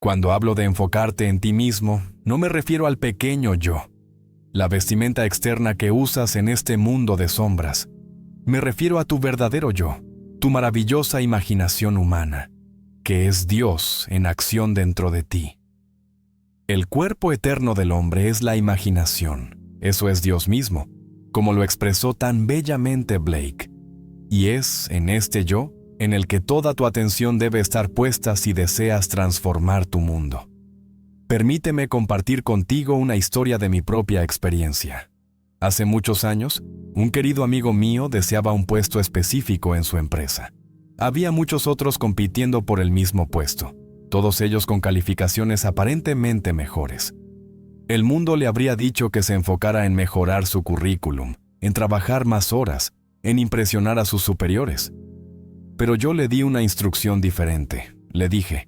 Cuando hablo de enfocarte en ti mismo, no me refiero al pequeño yo, la vestimenta externa que usas en este mundo de sombras. Me refiero a tu verdadero yo, tu maravillosa imaginación humana, que es Dios en acción dentro de ti. El cuerpo eterno del hombre es la imaginación, eso es Dios mismo, como lo expresó tan bellamente Blake. Y es en este yo en el que toda tu atención debe estar puesta si deseas transformar tu mundo. Permíteme compartir contigo una historia de mi propia experiencia. Hace muchos años, un querido amigo mío deseaba un puesto específico en su empresa. Había muchos otros compitiendo por el mismo puesto, todos ellos con calificaciones aparentemente mejores. El mundo le habría dicho que se enfocara en mejorar su currículum, en trabajar más horas, en impresionar a sus superiores. Pero yo le di una instrucción diferente. Le dije,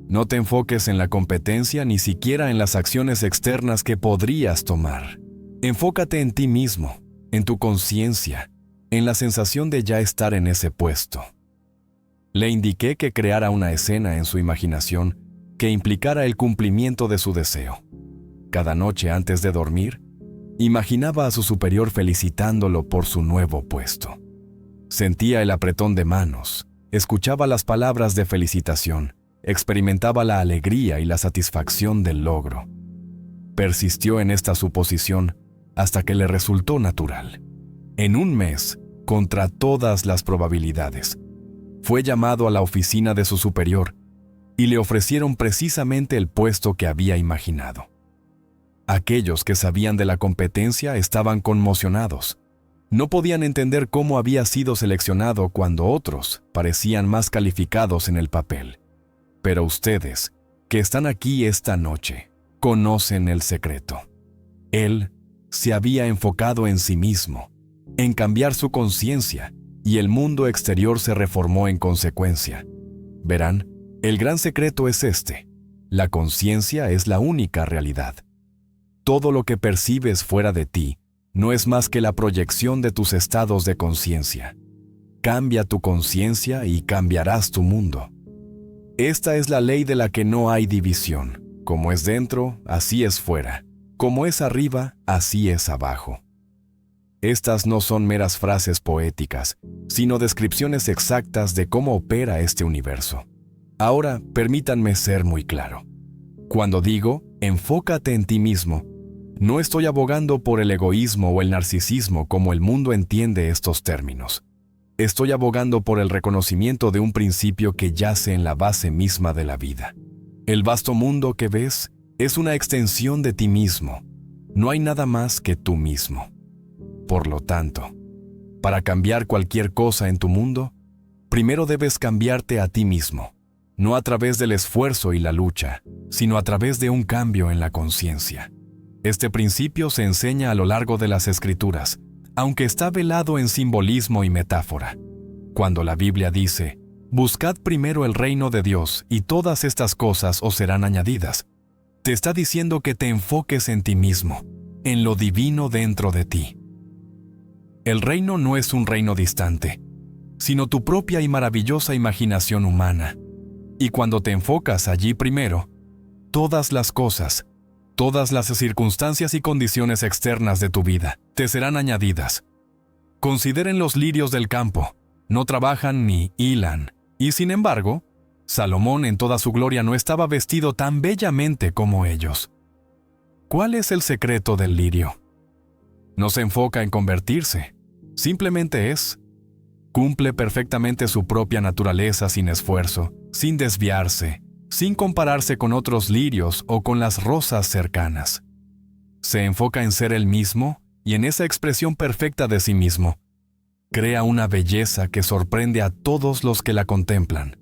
no te enfoques en la competencia ni siquiera en las acciones externas que podrías tomar. Enfócate en ti mismo, en tu conciencia, en la sensación de ya estar en ese puesto. Le indiqué que creara una escena en su imaginación que implicara el cumplimiento de su deseo. Cada noche antes de dormir, imaginaba a su superior felicitándolo por su nuevo puesto. Sentía el apretón de manos, escuchaba las palabras de felicitación, experimentaba la alegría y la satisfacción del logro. Persistió en esta suposición hasta que le resultó natural. En un mes, contra todas las probabilidades, fue llamado a la oficina de su superior y le ofrecieron precisamente el puesto que había imaginado. Aquellos que sabían de la competencia estaban conmocionados. No podían entender cómo había sido seleccionado cuando otros parecían más calificados en el papel. Pero ustedes, que están aquí esta noche, conocen el secreto. Él se había enfocado en sí mismo, en cambiar su conciencia, y el mundo exterior se reformó en consecuencia. Verán, el gran secreto es este: la conciencia es la única realidad. Todo lo que percibes fuera de ti no es más que la proyección de tus estados de conciencia. Cambia tu conciencia y cambiarás tu mundo. Esta es la ley de la que no hay división. Como es dentro, así es fuera. Como es arriba, así es abajo. Estas no son meras frases poéticas, sino descripciones exactas de cómo opera este universo. Ahora, permítanme ser muy claro. Cuando digo, enfócate en ti mismo, no estoy abogando por el egoísmo o el narcisismo como el mundo entiende estos términos. Estoy abogando por el reconocimiento de un principio que yace en la base misma de la vida. El vasto mundo que ves es una extensión de ti mismo. No hay nada más que tú mismo. Por lo tanto, para cambiar cualquier cosa en tu mundo, primero debes cambiarte a ti mismo, no a través del esfuerzo y la lucha, sino a través de un cambio en la conciencia. Este principio se enseña a lo largo de las Escrituras, aunque está velado en simbolismo y metáfora. Cuando la Biblia dice, «Buscad primero el reino de Dios y todas estas cosas os serán añadidas», te está diciendo que te enfoques en ti mismo, en lo divino dentro de ti. El reino no es un reino distante, sino tu propia y maravillosa imaginación humana. Y cuando te enfocas allí primero, todas las cosas, todas las circunstancias y condiciones externas de tu vida te serán añadidas. Consideren los lirios del campo, no trabajan ni hilan, y sin embargo, Salomón en toda su gloria no estaba vestido tan bellamente como ellos. ¿Cuál es el secreto del lirio? No se enfoca en convertirse, simplemente es. Cumple perfectamente su propia naturaleza sin esfuerzo, sin desviarse, sin compararse con otros lirios o con las rosas cercanas. Se enfoca en ser él mismo y en esa expresión perfecta de sí mismo. Crea una belleza que sorprende a todos los que la contemplan.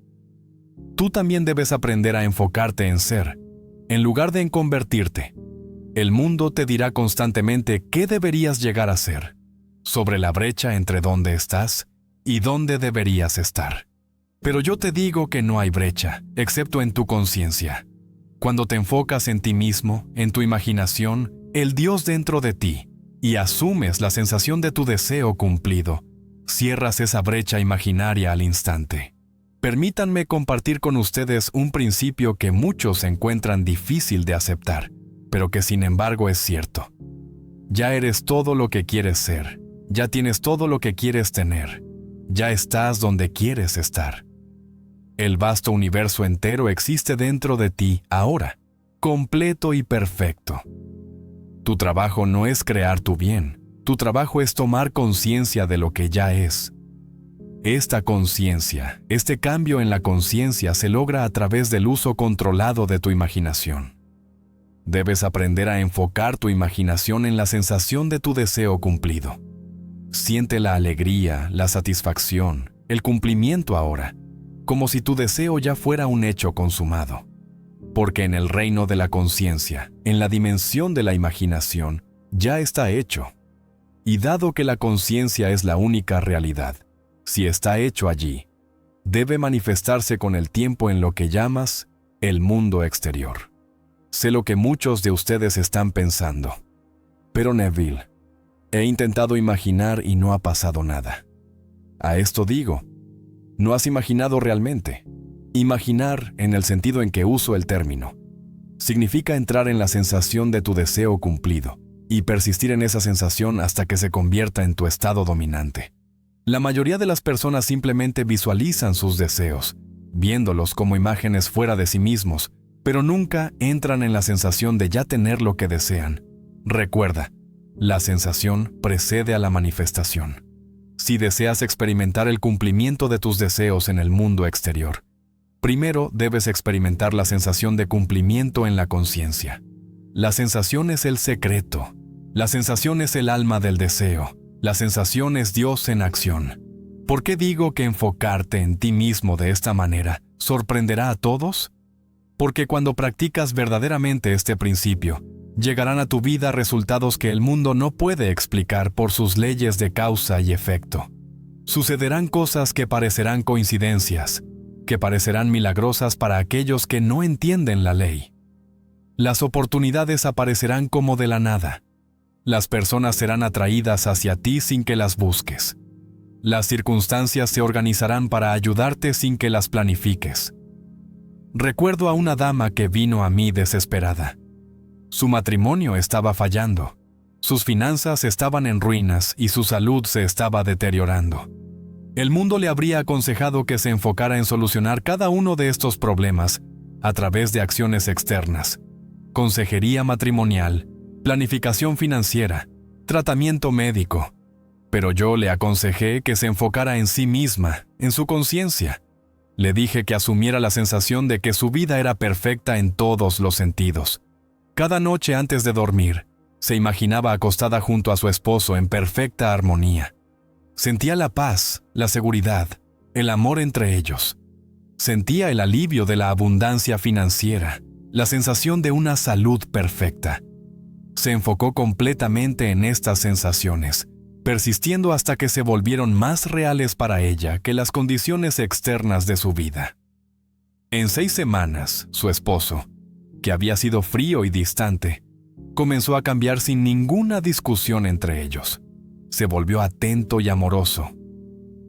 Tú también debes aprender a enfocarte en ser, en lugar de en convertirte. El mundo te dirá constantemente qué deberías llegar a ser, sobre la brecha entre dónde estás y dónde deberías estar. Pero yo te digo que no hay brecha, excepto en tu conciencia. Cuando te enfocas en ti mismo, en tu imaginación, el Dios dentro de ti, y asumes la sensación de tu deseo cumplido, cierras esa brecha imaginaria al instante. Permítanme compartir con ustedes un principio que muchos encuentran difícil de aceptar, pero que sin embargo es cierto. Ya eres todo lo que quieres ser, ya tienes todo lo que quieres tener, ya estás donde quieres estar. El vasto universo entero existe dentro de ti ahora, completo y perfecto. Tu trabajo no es crear tu bien, tu trabajo es tomar conciencia de lo que ya es. Esta conciencia, este cambio en la conciencia se logra a través del uso controlado de tu imaginación. Debes aprender a enfocar tu imaginación en la sensación de tu deseo cumplido. Siente la alegría, la satisfacción, el cumplimiento ahora, como si tu deseo ya fuera un hecho consumado. Porque en el reino de la conciencia, en la dimensión de la imaginación, ya está hecho. Y dado que la conciencia es la única realidad, si está hecho allí, debe manifestarse con el tiempo en lo que llamas el mundo exterior. Sé lo que muchos de ustedes están pensando. Pero Neville, he intentado imaginar y no ha pasado nada. A esto digo, no has imaginado realmente. Imaginar, en el sentido en que uso el término, significa entrar en la sensación de tu deseo cumplido y persistir en esa sensación hasta que se convierta en tu estado dominante. La mayoría de las personas simplemente visualizan sus deseos, viéndolos como imágenes fuera de sí mismos, pero nunca entran en la sensación de ya tener lo que desean. Recuerda, la sensación precede a la manifestación. Si deseas experimentar el cumplimiento de tus deseos en el mundo exterior, primero debes experimentar la sensación de cumplimiento en la conciencia. La sensación es el secreto. La sensación es el alma del deseo. La sensación es Dios en acción. ¿Por qué digo que enfocarte en ti mismo de esta manera sorprenderá a todos? Porque cuando practicas verdaderamente este principio, llegarán a tu vida resultados que el mundo no puede explicar por sus leyes de causa y efecto. Sucederán cosas que parecerán coincidencias, que parecerán milagrosas para aquellos que no entienden la ley. Las oportunidades aparecerán como de la nada. Las personas serán atraídas hacia ti sin que las busques. Las circunstancias se organizarán para ayudarte sin que las planifiques. Recuerdo a una dama que vino a mí desesperada. Su matrimonio estaba fallando, sus finanzas estaban en ruinas y su salud se estaba deteriorando. El mundo le habría aconsejado que se enfocara en solucionar cada uno de estos problemas a través de acciones externas, consejería matrimonial, planificación financiera, tratamiento médico. Pero yo le aconsejé que se enfocara en sí misma, en su conciencia. Le dije que asumiera la sensación de que su vida era perfecta en todos los sentidos. Cada noche antes de dormir, se imaginaba acostada junto a su esposo en perfecta armonía. Sentía la paz, la seguridad, el amor entre ellos. Sentía el alivio de la abundancia financiera, la sensación de una salud perfecta. Se enfocó completamente en estas sensaciones, persistiendo hasta que se volvieron más reales para ella que las condiciones externas de su vida. En 6 semanas, su esposo, que había sido frío y distante, comenzó a cambiar sin ninguna discusión entre ellos. Se volvió atento y amoroso.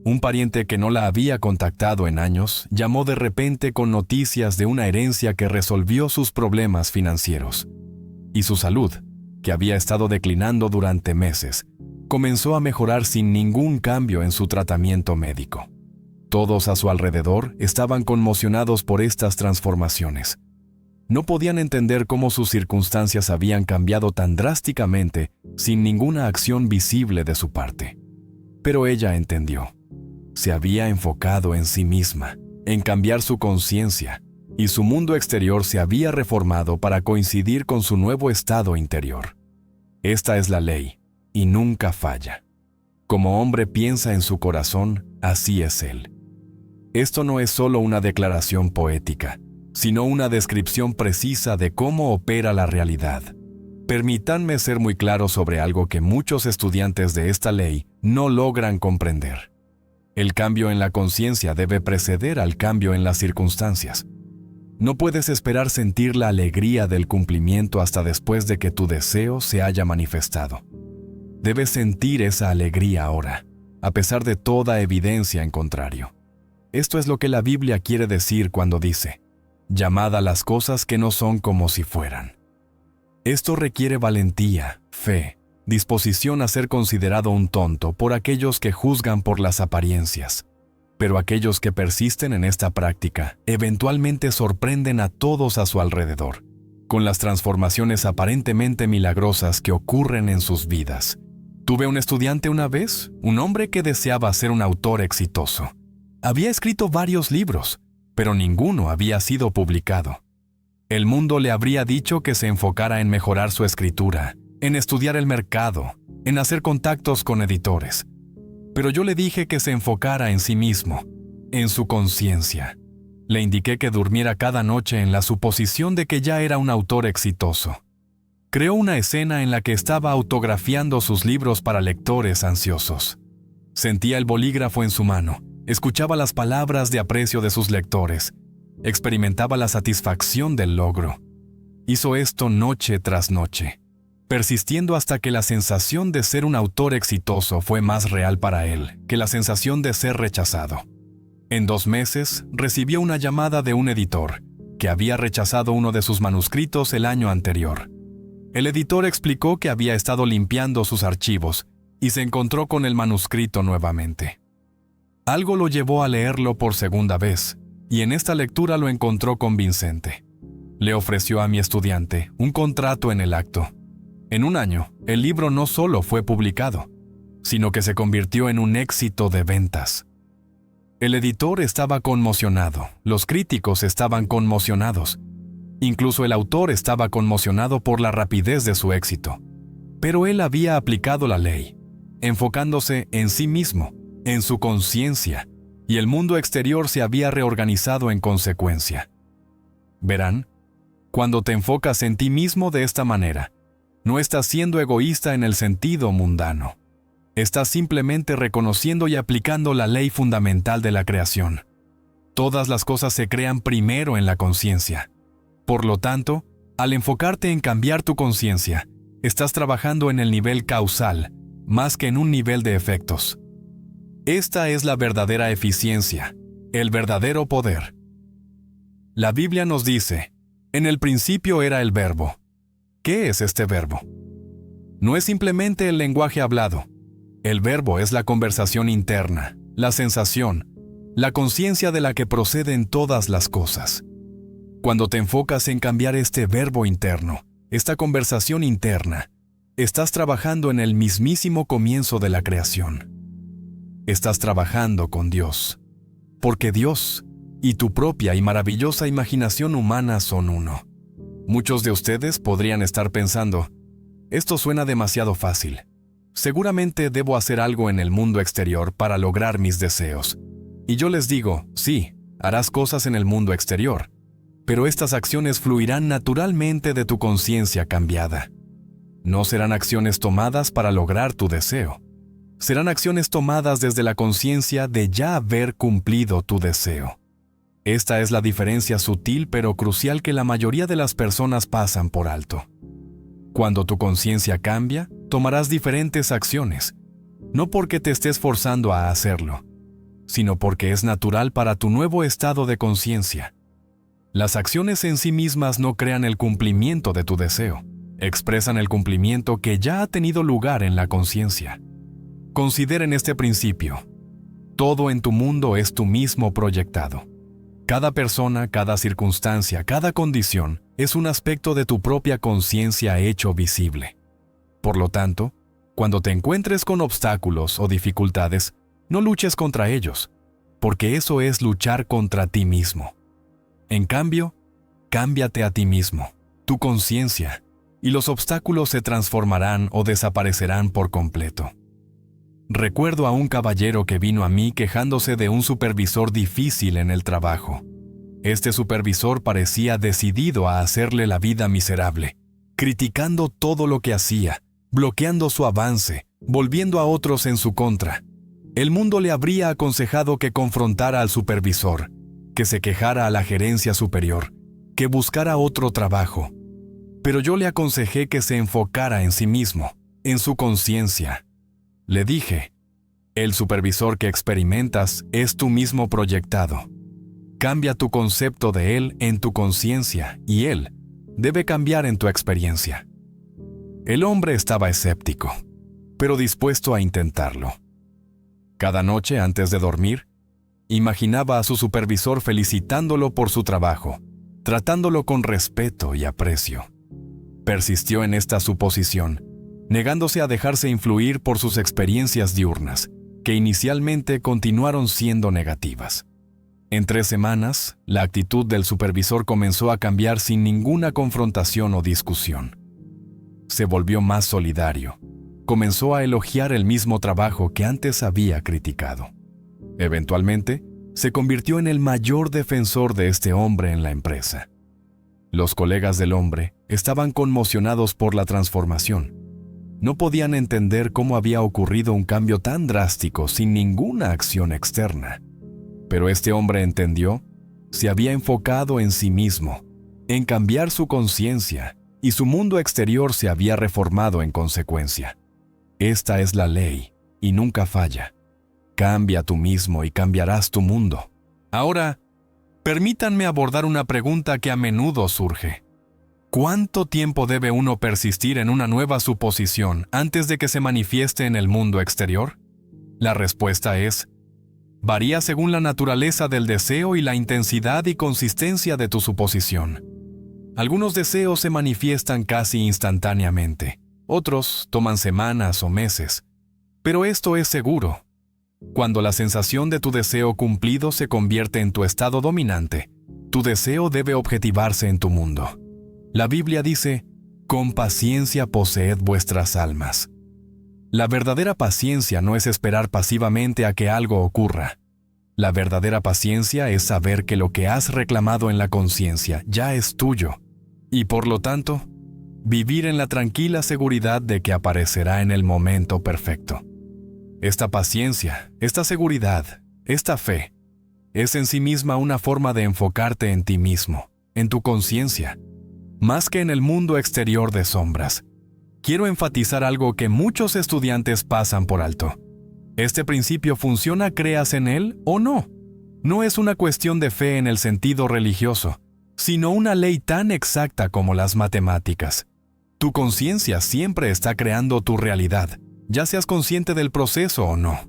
Un pariente que no la había contactado en años llamó de repente con noticias de una herencia que resolvió sus problemas financieros. Y su salud, que había estado declinando durante meses, comenzó a mejorar sin ningún cambio en su tratamiento médico. Todos a su alrededor estaban conmocionados por estas transformaciones. No podían entender cómo sus circunstancias habían cambiado tan drásticamente sin ninguna acción visible de su parte. Pero ella entendió. Se había enfocado en sí misma, en cambiar su conciencia, y su mundo exterior se había reformado para coincidir con su nuevo estado interior. Esta es la ley, y nunca falla. Como hombre piensa en su corazón, así es él. Esto no es solo una declaración poética, sino una descripción precisa de cómo opera la realidad. Permítanme ser muy claro sobre algo que muchos estudiantes de esta ley no logran comprender. El cambio en la conciencia debe preceder al cambio en las circunstancias. No puedes esperar sentir la alegría del cumplimiento hasta después de que tu deseo se haya manifestado. Debes sentir esa alegría ahora, a pesar de toda evidencia en contrario. Esto es lo que la Biblia quiere decir cuando dice, llamad a las cosas que no son como si fueran. Esto requiere valentía, fe, disposición a ser considerado un tonto por aquellos que juzgan por las apariencias. Pero aquellos que persisten en esta práctica eventualmente sorprenden a todos a su alrededor, con las transformaciones aparentemente milagrosas que ocurren en sus vidas. Tuve un estudiante una vez, un hombre que deseaba ser un autor exitoso. Había escrito varios libros, pero ninguno había sido publicado. El mundo le habría dicho que se enfocara en mejorar su escritura, en estudiar el mercado, en hacer contactos con editores. Pero yo le dije que se enfocara en sí mismo, en su conciencia. Le indiqué que durmiera cada noche en la suposición de que ya era un autor exitoso. Creó una escena en la que estaba autografiando sus libros para lectores ansiosos. Sentía el bolígrafo en su mano, escuchaba las palabras de aprecio de sus lectores, experimentaba la satisfacción del logro. Hizo esto noche tras noche, persistiendo hasta que la sensación de ser un autor exitoso fue más real para él que la sensación de ser rechazado. En 2 meses, recibió una llamada de un editor, que había rechazado uno de sus manuscritos el año anterior. El editor explicó que había estado limpiando sus archivos y se encontró con el manuscrito nuevamente. Algo lo llevó a leerlo por segunda vez, y en esta lectura lo encontró convincente. Le ofreció a mi estudiante un contrato en el acto. En 1 año, el libro no solo fue publicado, sino que se convirtió en un éxito de ventas. El editor estaba conmocionado, los críticos estaban conmocionados, incluso el autor estaba conmocionado por la rapidez de su éxito. Pero él había aplicado la ley, enfocándose en sí mismo, en su conciencia, y el mundo exterior se había reorganizado en consecuencia. Verán, cuando te enfocas en ti mismo de esta manera, no estás siendo egoísta en el sentido mundano. Estás simplemente reconociendo y aplicando la ley fundamental de la creación. Todas las cosas se crean primero en la conciencia. Por lo tanto, al enfocarte en cambiar tu conciencia, estás trabajando en el nivel causal, más que en un nivel de efectos. Esta es la verdadera eficiencia, el verdadero poder. La Biblia nos dice, en el principio era el verbo. ¿Qué es este verbo? No es simplemente el lenguaje hablado. El verbo es la conversación interna, la sensación, la conciencia de la que proceden todas las cosas. Cuando te enfocas en cambiar este verbo interno, esta conversación interna, estás trabajando en el mismísimo comienzo de la creación. Estás trabajando con Dios, porque Dios y tu propia y maravillosa imaginación humana son uno. Muchos de ustedes podrían estar pensando, esto suena demasiado fácil. Seguramente debo hacer algo en el mundo exterior para lograr mis deseos. Y yo les digo, sí, harás cosas en el mundo exterior, pero estas acciones fluirán naturalmente de tu conciencia cambiada. No serán acciones tomadas para lograr tu deseo. Serán acciones tomadas desde la conciencia de ya haber cumplido tu deseo. Esta es la diferencia sutil pero crucial que la mayoría de las personas pasan por alto. Cuando tu conciencia cambia, tomarás diferentes acciones, no porque te estés forzando a hacerlo, sino porque es natural para tu nuevo estado de conciencia. Las acciones en sí mismas no crean el cumplimiento de tu deseo, expresan el cumplimiento que ya ha tenido lugar en la conciencia. Consideren este principio. Todo en tu mundo es tú mismo proyectado. Cada persona, cada circunstancia, cada condición es un aspecto de tu propia conciencia hecho visible. Por lo tanto, cuando te encuentres con obstáculos o dificultades, no luches contra ellos, porque eso es luchar contra ti mismo. En cambio, cámbiate a ti mismo, tu conciencia, y los obstáculos se transformarán o desaparecerán por completo. Recuerdo a un caballero que vino a mí quejándose de un supervisor difícil en el trabajo. Este supervisor parecía decidido a hacerle la vida miserable, criticando todo lo que hacía, bloqueando su avance, volviendo a otros en su contra. El mundo le habría aconsejado que confrontara al supervisor, que se quejara a la gerencia superior, que buscara otro trabajo. Pero yo le aconsejé que se enfocara en sí mismo, en su conciencia. Le dije, El supervisor que experimentas es tú mismo proyectado. Cambia tu concepto de él en tu conciencia y él debe cambiar en tu experiencia. El hombre estaba escéptico, pero dispuesto a intentarlo. Cada noche antes de dormir, imaginaba a su supervisor felicitándolo por su trabajo, tratándolo con respeto y aprecio. Persistió en esta suposición, negándose a dejarse influir por sus experiencias diurnas, que inicialmente continuaron siendo negativas. En 3 semanas, la actitud del supervisor comenzó a cambiar sin ninguna confrontación o discusión. Se volvió más solidario. Comenzó a elogiar el mismo trabajo que antes había criticado. Eventualmente, se convirtió en el mayor defensor de este hombre en la empresa. Los colegas del hombre estaban conmocionados por la transformación. No podían entender cómo había ocurrido un cambio tan drástico sin ninguna acción externa. Pero este hombre entendió, se había enfocado en sí mismo, en cambiar su conciencia, y su mundo exterior se había reformado en consecuencia. Esta es la ley, y nunca falla. Cambia tú mismo y cambiarás tu mundo. Ahora, permítanme abordar una pregunta que a menudo surge. ¿Cuánto tiempo debe uno persistir en una nueva suposición antes de que se manifieste en el mundo exterior? La respuesta es: varía según la naturaleza del deseo y la intensidad y consistencia de tu suposición. Algunos deseos se manifiestan casi instantáneamente, otros toman semanas o meses. Pero esto es seguro. Cuando la sensación de tu deseo cumplido se convierte en tu estado dominante, tu deseo debe objetivarse en tu mundo. La Biblia dice: con paciencia poseed vuestras almas. La verdadera paciencia no es esperar pasivamente a que algo ocurra. La verdadera paciencia es saber que lo que has reclamado en la conciencia ya es tuyo, y por lo tanto, vivir en la tranquila seguridad de que aparecerá en el momento perfecto. Esta paciencia, esta seguridad, esta fe, es en sí misma una forma de enfocarte en ti mismo, en tu conciencia, más que en el mundo exterior de sombras. Quiero enfatizar algo que muchos estudiantes pasan por alto. Este principio funciona creas en él o no. No es una cuestión de fe en el sentido religioso, sino una ley tan exacta como las matemáticas. Tu conciencia siempre está creando tu realidad, ya seas consciente del proceso o no.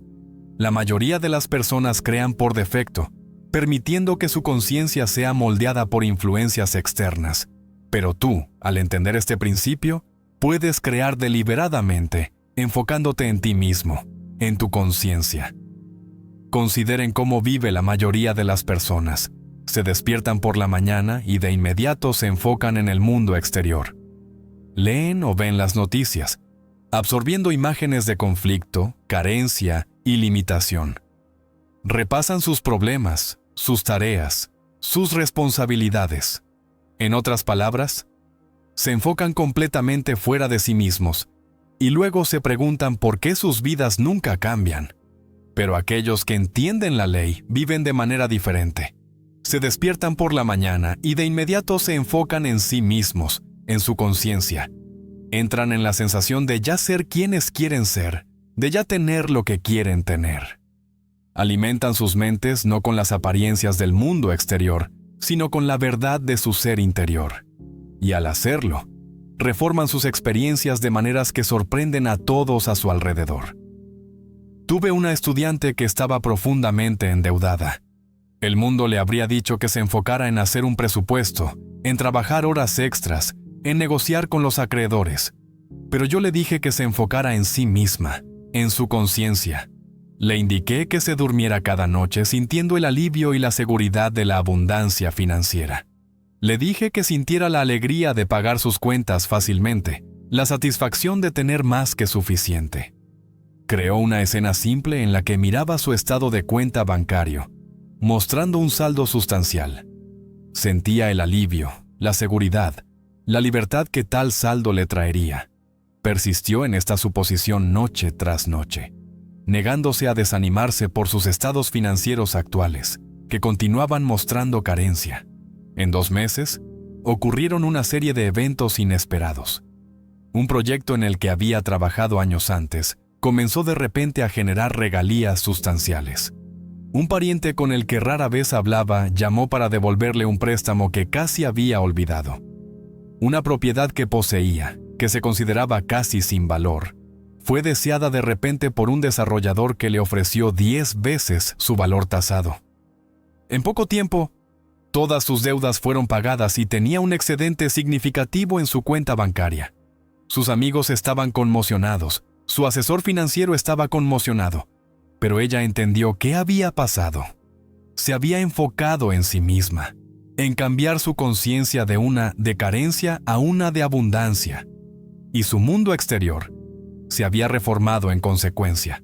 La mayoría de las personas crean por defecto, permitiendo que su conciencia sea moldeada por influencias externas. Pero tú, al entender este principio, puedes crear deliberadamente, enfocándote en ti mismo, en tu conciencia. Consideren cómo vive la mayoría de las personas. Se despiertan por la mañana y de inmediato se enfocan en el mundo exterior. Leen o ven las noticias, absorbiendo imágenes de conflicto, carencia y limitación. Repasan sus problemas, sus tareas, sus responsabilidades. En otras palabras, se enfocan completamente fuera de sí mismos y luego se preguntan por qué sus vidas nunca cambian. Pero aquellos que entienden la ley viven de manera diferente. Se despiertan por la mañana y de inmediato se enfocan en sí mismos, en su conciencia. Entran en la sensación de ya ser quienes quieren ser, de ya tener lo que quieren tener. Alimentan sus mentes no con las apariencias del mundo exterior, sino con la verdad de su ser interior. Y al hacerlo, reforman sus experiencias de maneras que sorprenden a todos a su alrededor. Tuve una estudiante que estaba profundamente endeudada. El mundo le habría dicho que se enfocara en hacer un presupuesto, en trabajar horas extras, en negociar con los acreedores. Pero yo le dije que se enfocara en sí misma, en su conciencia. Le indiqué que se durmiera cada noche sintiendo el alivio y la seguridad de la abundancia financiera. Le dije que sintiera la alegría de pagar sus cuentas fácilmente, la satisfacción de tener más que suficiente. Creó una escena simple en la que miraba su estado de cuenta bancario, mostrando un saldo sustancial. Sentía el alivio, la seguridad, la libertad que tal saldo le traería. Persistió en esta suposición noche tras noche, negándose a desanimarse por sus estados financieros actuales, que continuaban mostrando carencia. En 2 meses, ocurrieron una serie de eventos inesperados. Un proyecto en el que había trabajado años antes comenzó de repente a generar regalías sustanciales. Un pariente con el que rara vez hablaba llamó para devolverle un préstamo que casi había olvidado. Una propiedad que poseía, que se consideraba casi sin valor, fue deseada de repente por un desarrollador que le ofreció 10 veces su valor tasado. En poco tiempo, todas sus deudas fueron pagadas y tenía un excedente significativo en su cuenta bancaria. Sus amigos estaban conmocionados, su asesor financiero estaba conmocionado, pero ella entendió qué había pasado. Se había enfocado en sí misma, en cambiar su conciencia de una de carencia a una de abundancia, y su mundo exterior se había reformado en consecuencia.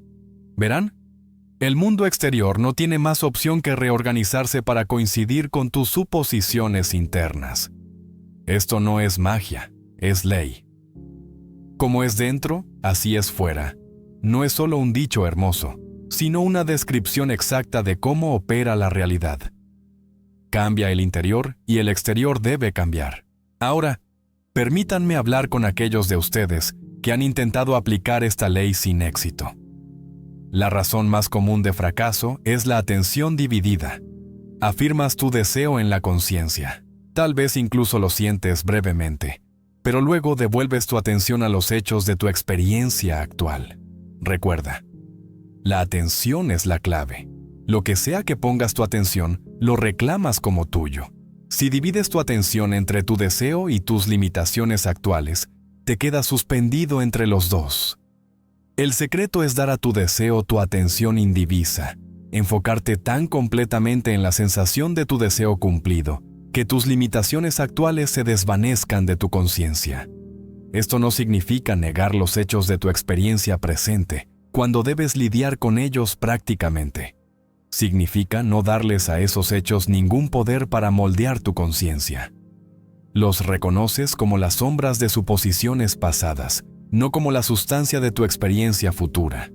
¿Verán? El mundo exterior no tiene más opción que reorganizarse para coincidir con tus suposiciones internas. Esto no es magia, es ley. Como es dentro, así es fuera. No es solo un dicho hermoso, sino una descripción exacta de cómo opera la realidad. Cambia el interior y el exterior debe cambiar. Ahora, permítanme hablar con aquellos de ustedes que han intentado aplicar esta ley sin éxito. La razón más común de fracaso es la atención dividida. Afirmas tu deseo en la conciencia. Tal vez incluso lo sientes brevemente, pero luego devuelves tu atención a los hechos de tu experiencia actual. Recuerda, la atención es la clave. Lo que sea que pongas tu atención, lo reclamas como tuyo. Si divides tu atención entre tu deseo y tus limitaciones actuales, te quedas suspendido entre los dos. El secreto es dar a tu deseo tu atención indivisa, enfocarte tan completamente en la sensación de tu deseo cumplido, que tus limitaciones actuales se desvanezcan de tu conciencia. Esto no significa negar los hechos de tu experiencia presente, cuando debes lidiar con ellos prácticamente. Significa no darles a esos hechos ningún poder para moldear tu conciencia. Los reconoces como las sombras de suposiciones pasadas, no como la sustancia de tu experiencia futura.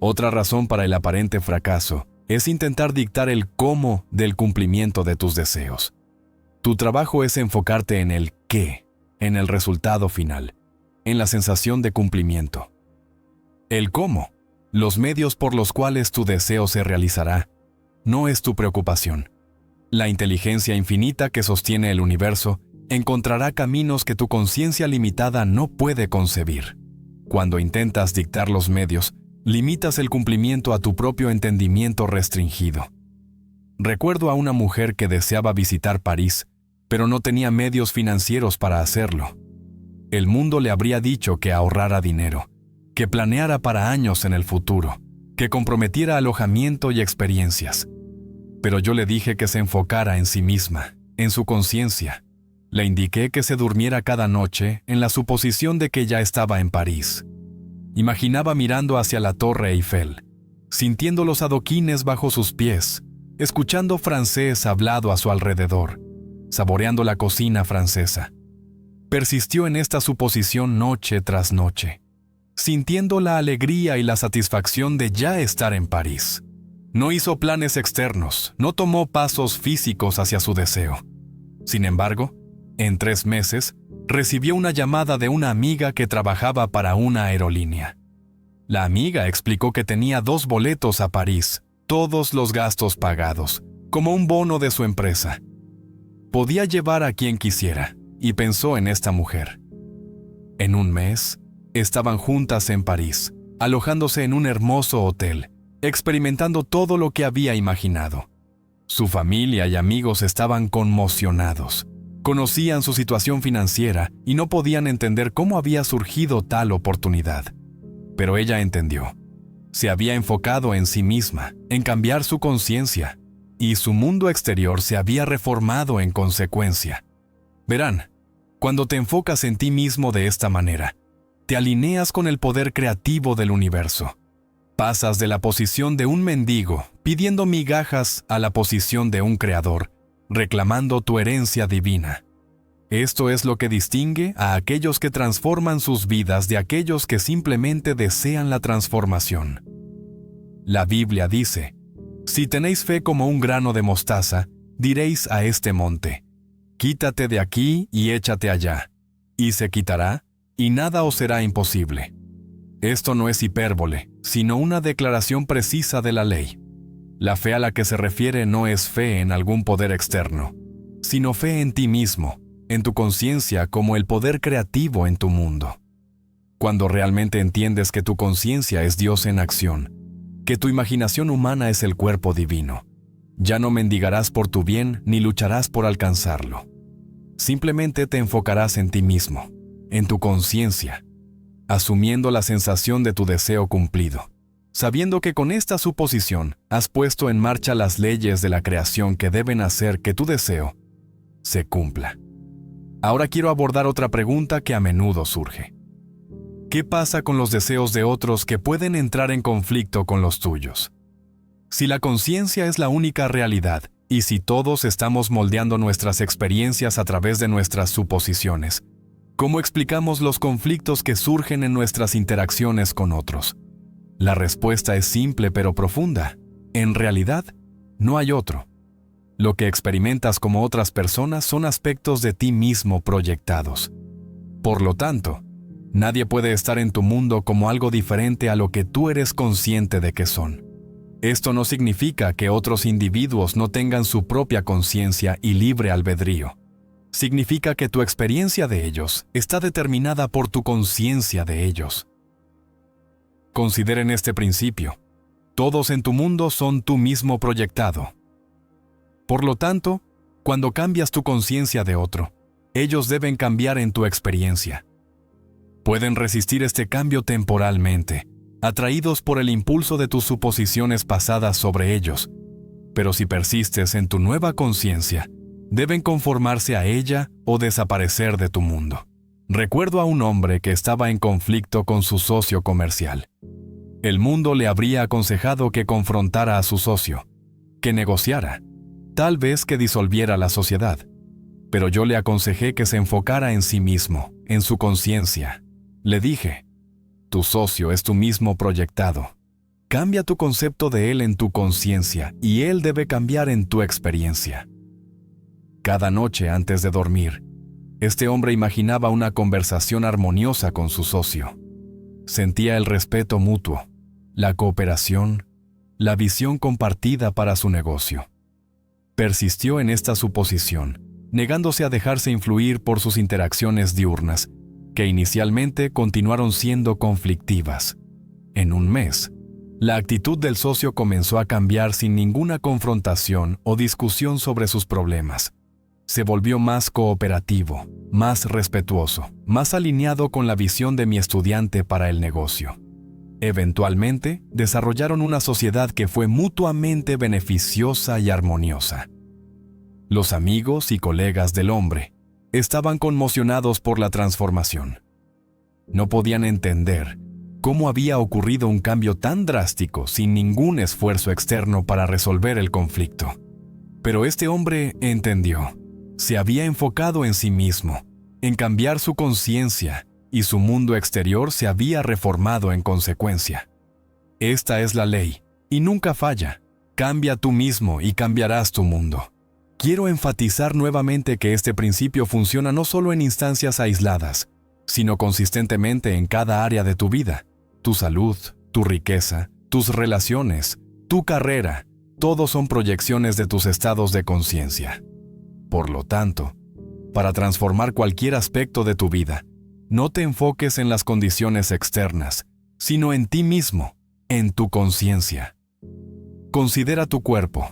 Otra razón para el aparente fracaso es intentar dictar el cómo del cumplimiento de tus deseos. Tu trabajo es enfocarte en el qué, en el resultado final, en la sensación de cumplimiento. El cómo, los medios por los cuales tu deseo se realizará, no es tu preocupación. La inteligencia infinita que sostiene el universo encontrará caminos que tu conciencia limitada no puede concebir. Cuando intentas dictar los medios, limitas el cumplimiento a tu propio entendimiento restringido. Recuerdo a una mujer que deseaba visitar París, pero no tenía medios financieros para hacerlo. El mundo le habría dicho que ahorrara dinero, que planeara para años en el futuro, que comprometiera alojamiento y experiencias. Pero yo le dije que se enfocara en sí misma, en su conciencia. Le indiqué que se durmiera cada noche en la suposición de que ya estaba en París. Imaginaba mirando hacia la Torre Eiffel, sintiendo los adoquines bajo sus pies, escuchando francés hablado a su alrededor, saboreando la cocina francesa. Persistió en esta suposición noche tras noche, sintiendo la alegría y la satisfacción de ya estar en París. No hizo planes externos, no tomó pasos físicos hacia su deseo. Sin embargo, en 3 meses, recibió una llamada de una amiga que trabajaba para una aerolínea. La amiga explicó que tenía 2 boletos a París, todos los gastos pagados, como un bono de su empresa. Podía llevar a quien quisiera, y pensó en esta mujer. En un mes, estaban juntas en París, alojándose en un hermoso hotel, experimentando todo lo que había imaginado. Su familia y amigos estaban conmocionados. Conocían su situación financiera y no podían entender cómo había surgido tal oportunidad. Pero ella entendió. Se había enfocado en sí misma, en cambiar su conciencia, y su mundo exterior se había reformado en consecuencia. Verán, cuando te enfocas en ti mismo de esta manera, te alineas con el poder creativo del universo. Pasas de la posición de un mendigo, pidiendo migajas, a la posición de un creador, reclamando tu herencia divina. Esto es lo que distingue a aquellos que transforman sus vidas de aquellos que simplemente desean la transformación. La Biblia dice, si tenéis fe como un grano de mostaza, diréis a este monte, quítate de aquí y échate allá, y se quitará, y nada os será imposible. Esto no es hipérbole, sino una declaración precisa de la ley. La fe a la que se refiere no es fe en algún poder externo, sino fe en ti mismo, en tu conciencia como el poder creativo en tu mundo. Cuando realmente entiendes que tu conciencia es Dios en acción, que tu imaginación humana es el cuerpo divino, ya no mendigarás por tu bien ni lucharás por alcanzarlo. Simplemente te enfocarás en ti mismo, en tu conciencia, asumiendo la sensación de tu deseo cumplido, sabiendo que con esta suposición has puesto en marcha las leyes de la creación que deben hacer que tu deseo se cumpla. Ahora quiero abordar otra pregunta que a menudo surge. ¿Qué pasa con los deseos de otros que pueden entrar en conflicto con los tuyos? Si la conciencia es la única realidad, y si todos estamos moldeando nuestras experiencias a través de nuestras suposiciones, ¿cómo explicamos los conflictos que surgen en nuestras interacciones con otros? La respuesta es simple pero profunda. En realidad, no hay otro. Lo que experimentas como otras personas son aspectos de ti mismo proyectados. Por lo tanto, nadie puede estar en tu mundo como algo diferente a lo que tú eres consciente de que son. Esto no significa que otros individuos no tengan su propia conciencia y libre albedrío. Significa que tu experiencia de ellos está determinada por tu conciencia de ellos. Consideren este principio. Todos en tu mundo son tú mismo proyectado. Por lo tanto, cuando cambias tu conciencia de otro, ellos deben cambiar en tu experiencia. Pueden resistir este cambio temporalmente, atraídos por el impulso de tus suposiciones pasadas sobre ellos, pero si persistes en tu nueva conciencia, deben conformarse a ella o desaparecer de tu mundo. Recuerdo a un hombre que estaba en conflicto con su socio comercial. El mundo le habría aconsejado que confrontara a su socio, que negociara, tal vez que disolviera la sociedad. Pero yo le aconsejé que se enfocara en sí mismo, en su conciencia. Le dije, tu socio es tú mismo proyectado. Cambia tu concepto de él en tu conciencia y él debe cambiar en tu experiencia. Cada noche antes de dormir, este hombre imaginaba una conversación armoniosa con su socio. Sentía el respeto mutuo, la cooperación, la visión compartida para su negocio. Persistió en esta suposición, negándose a dejarse influir por sus interacciones diurnas, que inicialmente continuaron siendo conflictivas. En un mes, la actitud del socio comenzó a cambiar sin ninguna confrontación o discusión sobre sus problemas. Se volvió más cooperativo, más respetuoso, más alineado con la visión de mi estudiante para el negocio. Eventualmente, desarrollaron una sociedad que fue mutuamente beneficiosa y armoniosa. Los amigos y colegas del hombre estaban conmocionados por la transformación. No podían entender cómo había ocurrido un cambio tan drástico sin ningún esfuerzo externo para resolver el conflicto. Pero este hombre entendió. Se había enfocado en sí mismo, en cambiar su conciencia, y su mundo exterior se había reformado en consecuencia. Esta es la ley, y nunca falla. Cambia tú mismo y cambiarás tu mundo. Quiero enfatizar nuevamente que este principio funciona no solo en instancias aisladas, sino consistentemente en cada área de tu vida. Tu salud, tu riqueza, tus relaciones, tu carrera, todos son proyecciones de tus estados de conciencia. Por lo tanto, para transformar cualquier aspecto de tu vida, no te enfoques en las condiciones externas, sino en ti mismo, en tu conciencia. Considera tu cuerpo.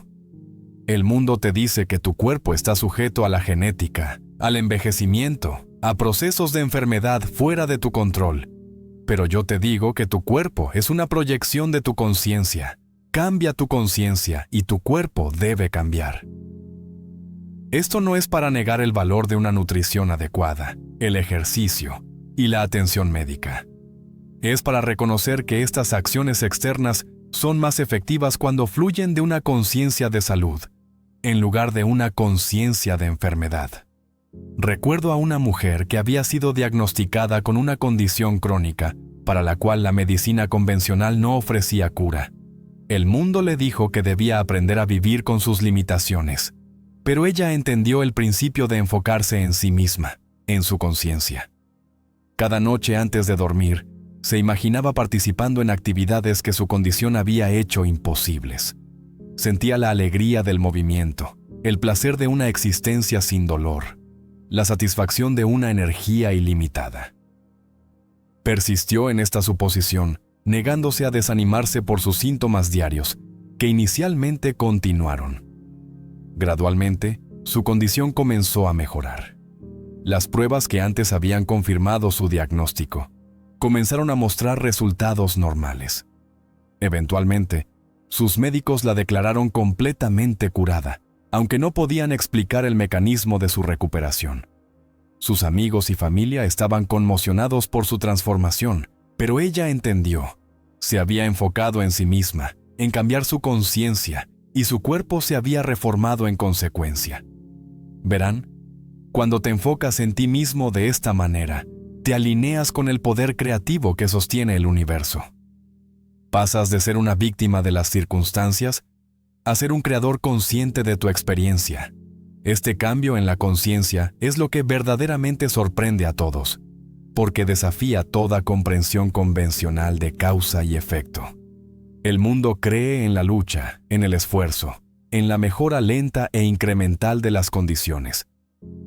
El mundo te dice que tu cuerpo está sujeto a la genética, al envejecimiento, a procesos de enfermedad fuera de tu control. Pero yo te digo que tu cuerpo es una proyección de tu conciencia. Cambia tu conciencia y tu cuerpo debe cambiar. Esto no es para negar el valor de una nutrición adecuada, el ejercicio y la atención médica. Es para reconocer que estas acciones externas son más efectivas cuando fluyen de una conciencia de salud, en lugar de una conciencia de enfermedad. Recuerdo a una mujer que había sido diagnosticada con una condición crónica, para la cual la medicina convencional no ofrecía cura. El mundo le dijo que debía aprender a vivir con sus limitaciones, pero ella entendió el principio de enfocarse en sí misma, en su conciencia. Cada noche antes de dormir, Se imaginaba participando en actividades que su condición había hecho imposibles. Sentía la alegría del movimiento, el placer de una existencia sin dolor, la satisfacción de una energía ilimitada. Persistió en esta suposición, negándose a desanimarse por sus síntomas diarios, que inicialmente continuaron. Gradualmente, su condición comenzó a mejorar. Las pruebas que antes habían confirmado su diagnóstico comenzaron a mostrar resultados normales. Eventualmente, sus médicos la declararon completamente curada, aunque no podían explicar el mecanismo de su recuperación. Sus amigos y familia estaban conmocionados por su transformación, pero ella entendió. Se había enfocado en sí misma, en cambiar su conciencia, y su cuerpo se había reformado en consecuencia. Verán, cuando te enfocas en ti mismo de esta manera, te alineas con el poder creativo que sostiene el universo. Pasas de ser una víctima de las circunstancias a ser un creador consciente de tu experiencia. Este cambio en la conciencia es lo que verdaderamente sorprende a todos, porque desafía toda comprensión convencional de causa y efecto. El mundo cree en la lucha, en el esfuerzo, en la mejora lenta e incremental de las condiciones.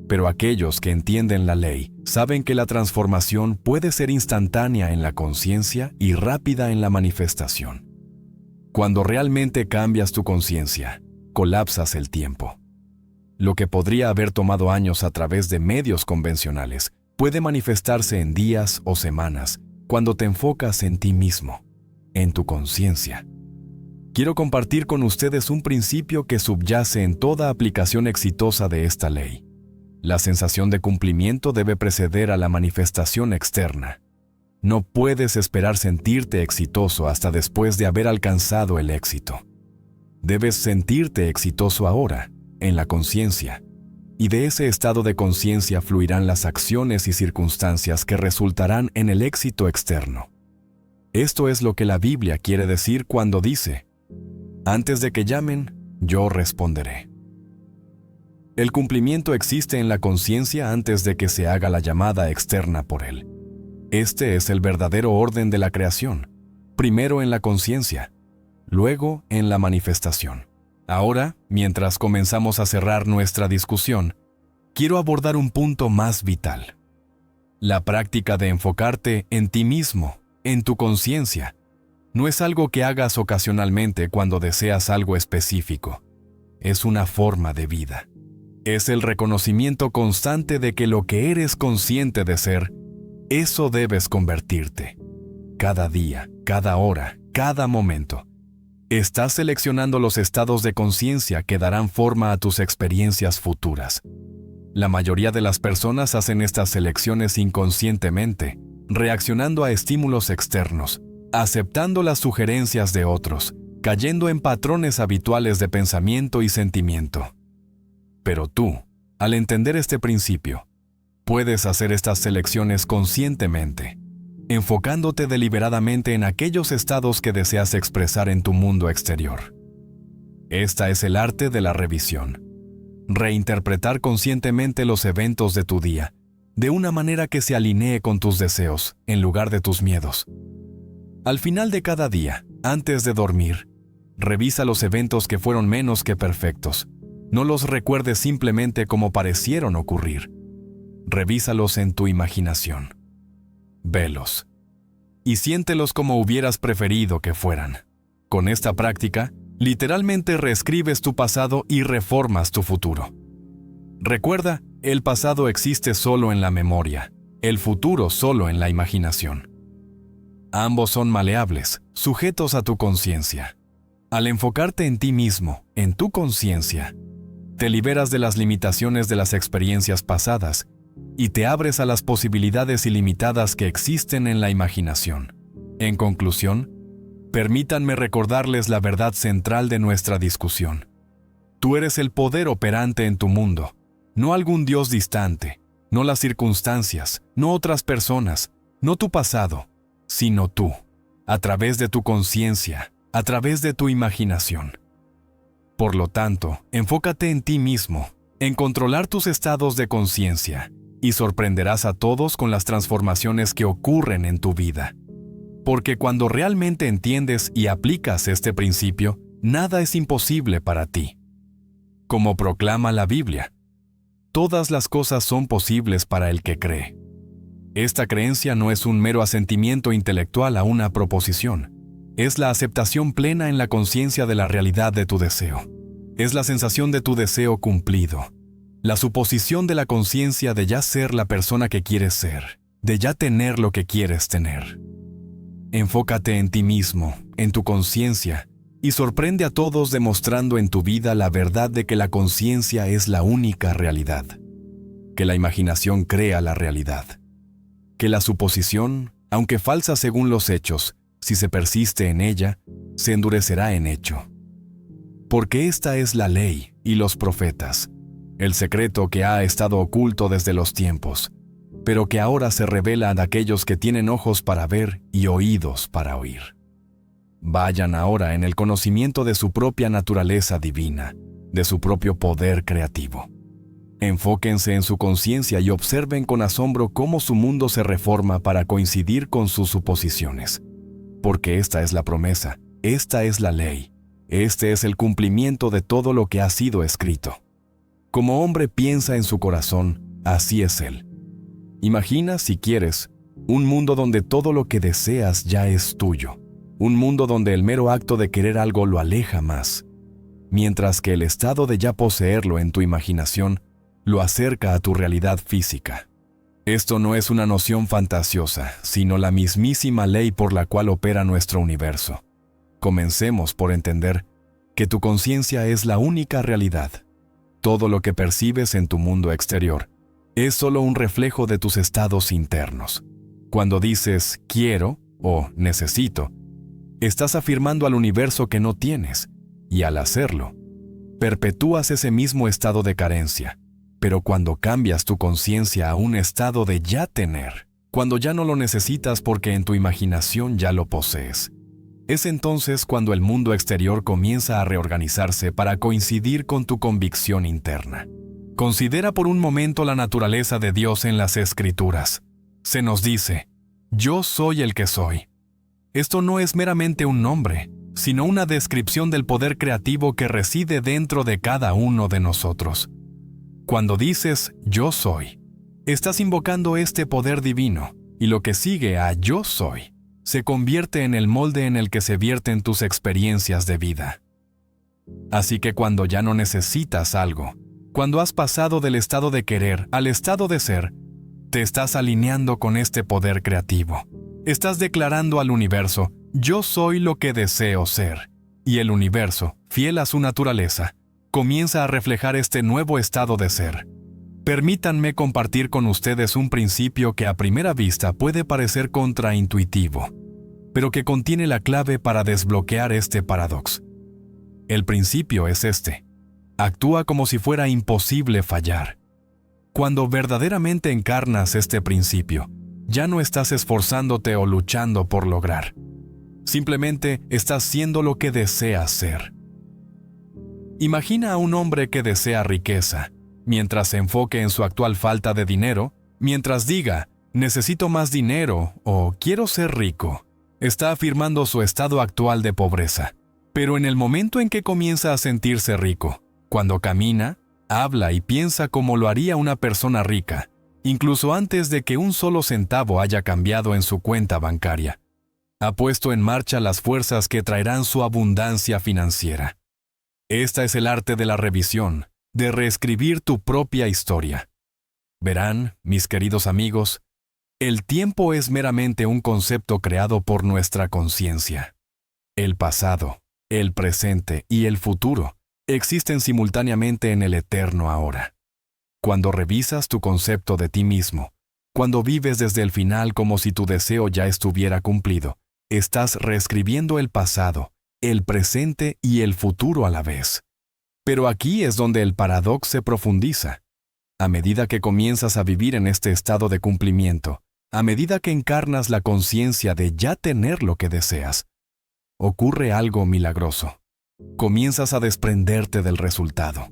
Pero aquellos que entienden la ley saben que la transformación puede ser instantánea en la conciencia y rápida en la manifestación. Cuando realmente cambias tu conciencia, colapsas el tiempo. Lo que podría haber tomado años a través de medios convencionales puede manifestarse en días o semanas cuando te enfocas en ti mismo, en tu conciencia. Quiero compartir con ustedes un principio que subyace en toda aplicación exitosa de esta ley. La sensación de cumplimiento debe preceder a la manifestación externa. No puedes esperar sentirte exitoso hasta después de haber alcanzado el éxito. Debes sentirte exitoso ahora, en la conciencia, y de ese estado de conciencia fluirán las acciones y circunstancias que resultarán en el éxito externo. Esto es lo que la Biblia quiere decir cuando dice: antes de que llamen, yo responderé. El cumplimiento existe en la conciencia antes de que se haga la llamada externa por él. Este es el verdadero orden de la creación, primero en la conciencia, luego en la manifestación. Ahora, mientras comenzamos a cerrar nuestra discusión, quiero abordar un punto más vital. La práctica de enfocarte en ti mismo, en tu conciencia, no es algo que hagas ocasionalmente cuando deseas algo específico. Es una forma de vida. Es el reconocimiento constante de que lo que eres consciente de ser, eso debes convertirte. Cada día, cada hora, cada momento. Estás seleccionando los estados de conciencia que darán forma a tus experiencias futuras. La mayoría de las personas hacen estas selecciones inconscientemente, reaccionando a estímulos externos, aceptando las sugerencias de otros, cayendo en patrones habituales de pensamiento y sentimiento. Pero tú, al entender este principio, puedes hacer estas selecciones conscientemente, enfocándote deliberadamente en aquellos estados que deseas expresar en tu mundo exterior. Esta es el arte de la revisión. Reinterpretar conscientemente los eventos de tu día, de una manera que se alinee con tus deseos, en lugar de tus miedos. Al final de cada día, antes de dormir, revisa los eventos que fueron menos que perfectos. No los recuerdes simplemente como parecieron ocurrir. Revísalos en tu imaginación. Velos. Y siéntelos como hubieras preferido que fueran. Con esta práctica, literalmente reescribes tu pasado y reformas tu futuro. Recuerda, el pasado existe solo en la memoria, el futuro solo en la imaginación. Ambos son maleables, sujetos a tu conciencia. Al enfocarte en ti mismo, en tu conciencia, te liberas de las limitaciones de las experiencias pasadas y te abres a las posibilidades ilimitadas que existen en la imaginación. En conclusión, permítanme recordarles la verdad central de nuestra discusión. Tú eres el poder operante en tu mundo, no algún Dios distante, no las circunstancias, no otras personas, no tu pasado, sino tú, a través de tu conciencia, a través de tu imaginación. Por lo tanto, enfócate en ti mismo, en controlar tus estados de conciencia, y sorprenderás a todos con las transformaciones que ocurren en tu vida. Porque cuando realmente entiendes y aplicas este principio, nada es imposible para ti. Como proclama la Biblia, todas las cosas son posibles para el que cree. Esta creencia no es un mero asentimiento intelectual a una proposición. Es la aceptación plena en la conciencia de la realidad de tu deseo. Es la sensación de tu deseo cumplido. La suposición de la conciencia de ya ser la persona que quieres ser, de ya tener lo que quieres tener. Enfócate en ti mismo, en tu conciencia, y sorprende a todos demostrando en tu vida la verdad de que la conciencia es la única realidad, que la imaginación crea la realidad, que la suposición, aunque falsa según los hechos, si se persiste en ella, se endurecerá en hecho. Porque esta es la ley y los profetas, el secreto que ha estado oculto desde los tiempos, pero que ahora se revela a aquellos que tienen ojos para ver y oídos para oír. Vayan ahora en el conocimiento de su propia naturaleza divina, de su propio poder creativo. Enfóquense en su conciencia y observen con asombro cómo su mundo se reforma para coincidir con sus suposiciones. Porque esta es la promesa, esta es la ley, este es el cumplimiento de todo lo que ha sido escrito. Como hombre piensa en su corazón, así es él. Imagina, si quieres, un mundo donde todo lo que deseas ya es tuyo. Un mundo donde el mero acto de querer algo lo aleja más, mientras que el estado de ya poseerlo en tu imaginación lo acerca a tu realidad física. Esto no es una noción fantasiosa, sino la mismísima ley por la cual opera nuestro universo. Comencemos por entender que tu conciencia es la única realidad. Todo lo que percibes en tu mundo exterior es solo un reflejo de tus estados internos. Cuando dices quiero o necesito, estás afirmando al universo que no tienes, y al hacerlo, perpetúas ese mismo estado de carencia. Pero cuando cambias tu conciencia a un estado de ya tener, cuando ya no lo necesitas porque en tu imaginación ya lo posees, es entonces cuando el mundo exterior comienza a reorganizarse para coincidir con tu convicción interna. Considera por un momento la naturaleza de Dios en las Escrituras. Se nos dice, yo soy el que soy. Esto no es meramente un nombre, sino una descripción del poder creativo que reside dentro de cada uno de nosotros. Cuando dices yo soy, estás invocando este poder divino, y lo que sigue a yo soy se convierte en el molde en el que se vierten tus experiencias de vida. Así que cuando ya no necesitas algo, cuando has pasado del estado de querer al estado de ser, te estás alineando con este poder creativo. Estás declarando al universo, yo soy lo que deseo ser. Y el universo, fiel a su naturaleza, comienza a reflejar este nuevo estado de ser. Permítanme compartir con ustedes un principio que a primera vista puede parecer contraintuitivo, pero que contiene la clave para desbloquear este paradoxo. El principio es este: actúa como si fuera imposible fallar. Cuando verdaderamente encarnas este principio, ya no estás esforzándote o luchando por lograr. Simplemente estás siendo lo que deseas ser. Imagina a un hombre que desea riqueza, mientras se enfoque en su actual falta de dinero, mientras diga, necesito más dinero o quiero ser rico, está afirmando su estado actual de pobreza. Pero en el momento en que comienza a sentirse rico, cuando camina, habla y piensa como lo haría una persona rica, incluso antes de que un solo centavo haya cambiado en su cuenta bancaria, ha puesto en marcha las fuerzas que traerán su abundancia financiera. Esta es el arte de la revisión, de reescribir tu propia historia. Verán, mis queridos amigos, el tiempo es meramente un concepto creado por nuestra conciencia. El pasado, el presente y el futuro existen simultáneamente en el eterno ahora. Cuando revisas tu concepto de ti mismo, cuando vives desde el final como si tu deseo ya estuviera cumplido, estás reescribiendo el pasado, el presente y el futuro a la vez. Pero aquí es donde el paradoxo se profundiza. A medida que comienzas a vivir en este estado de cumplimiento, a medida que encarnas la conciencia de ya tener lo que deseas, ocurre algo milagroso. Comienzas a desprenderte del resultado.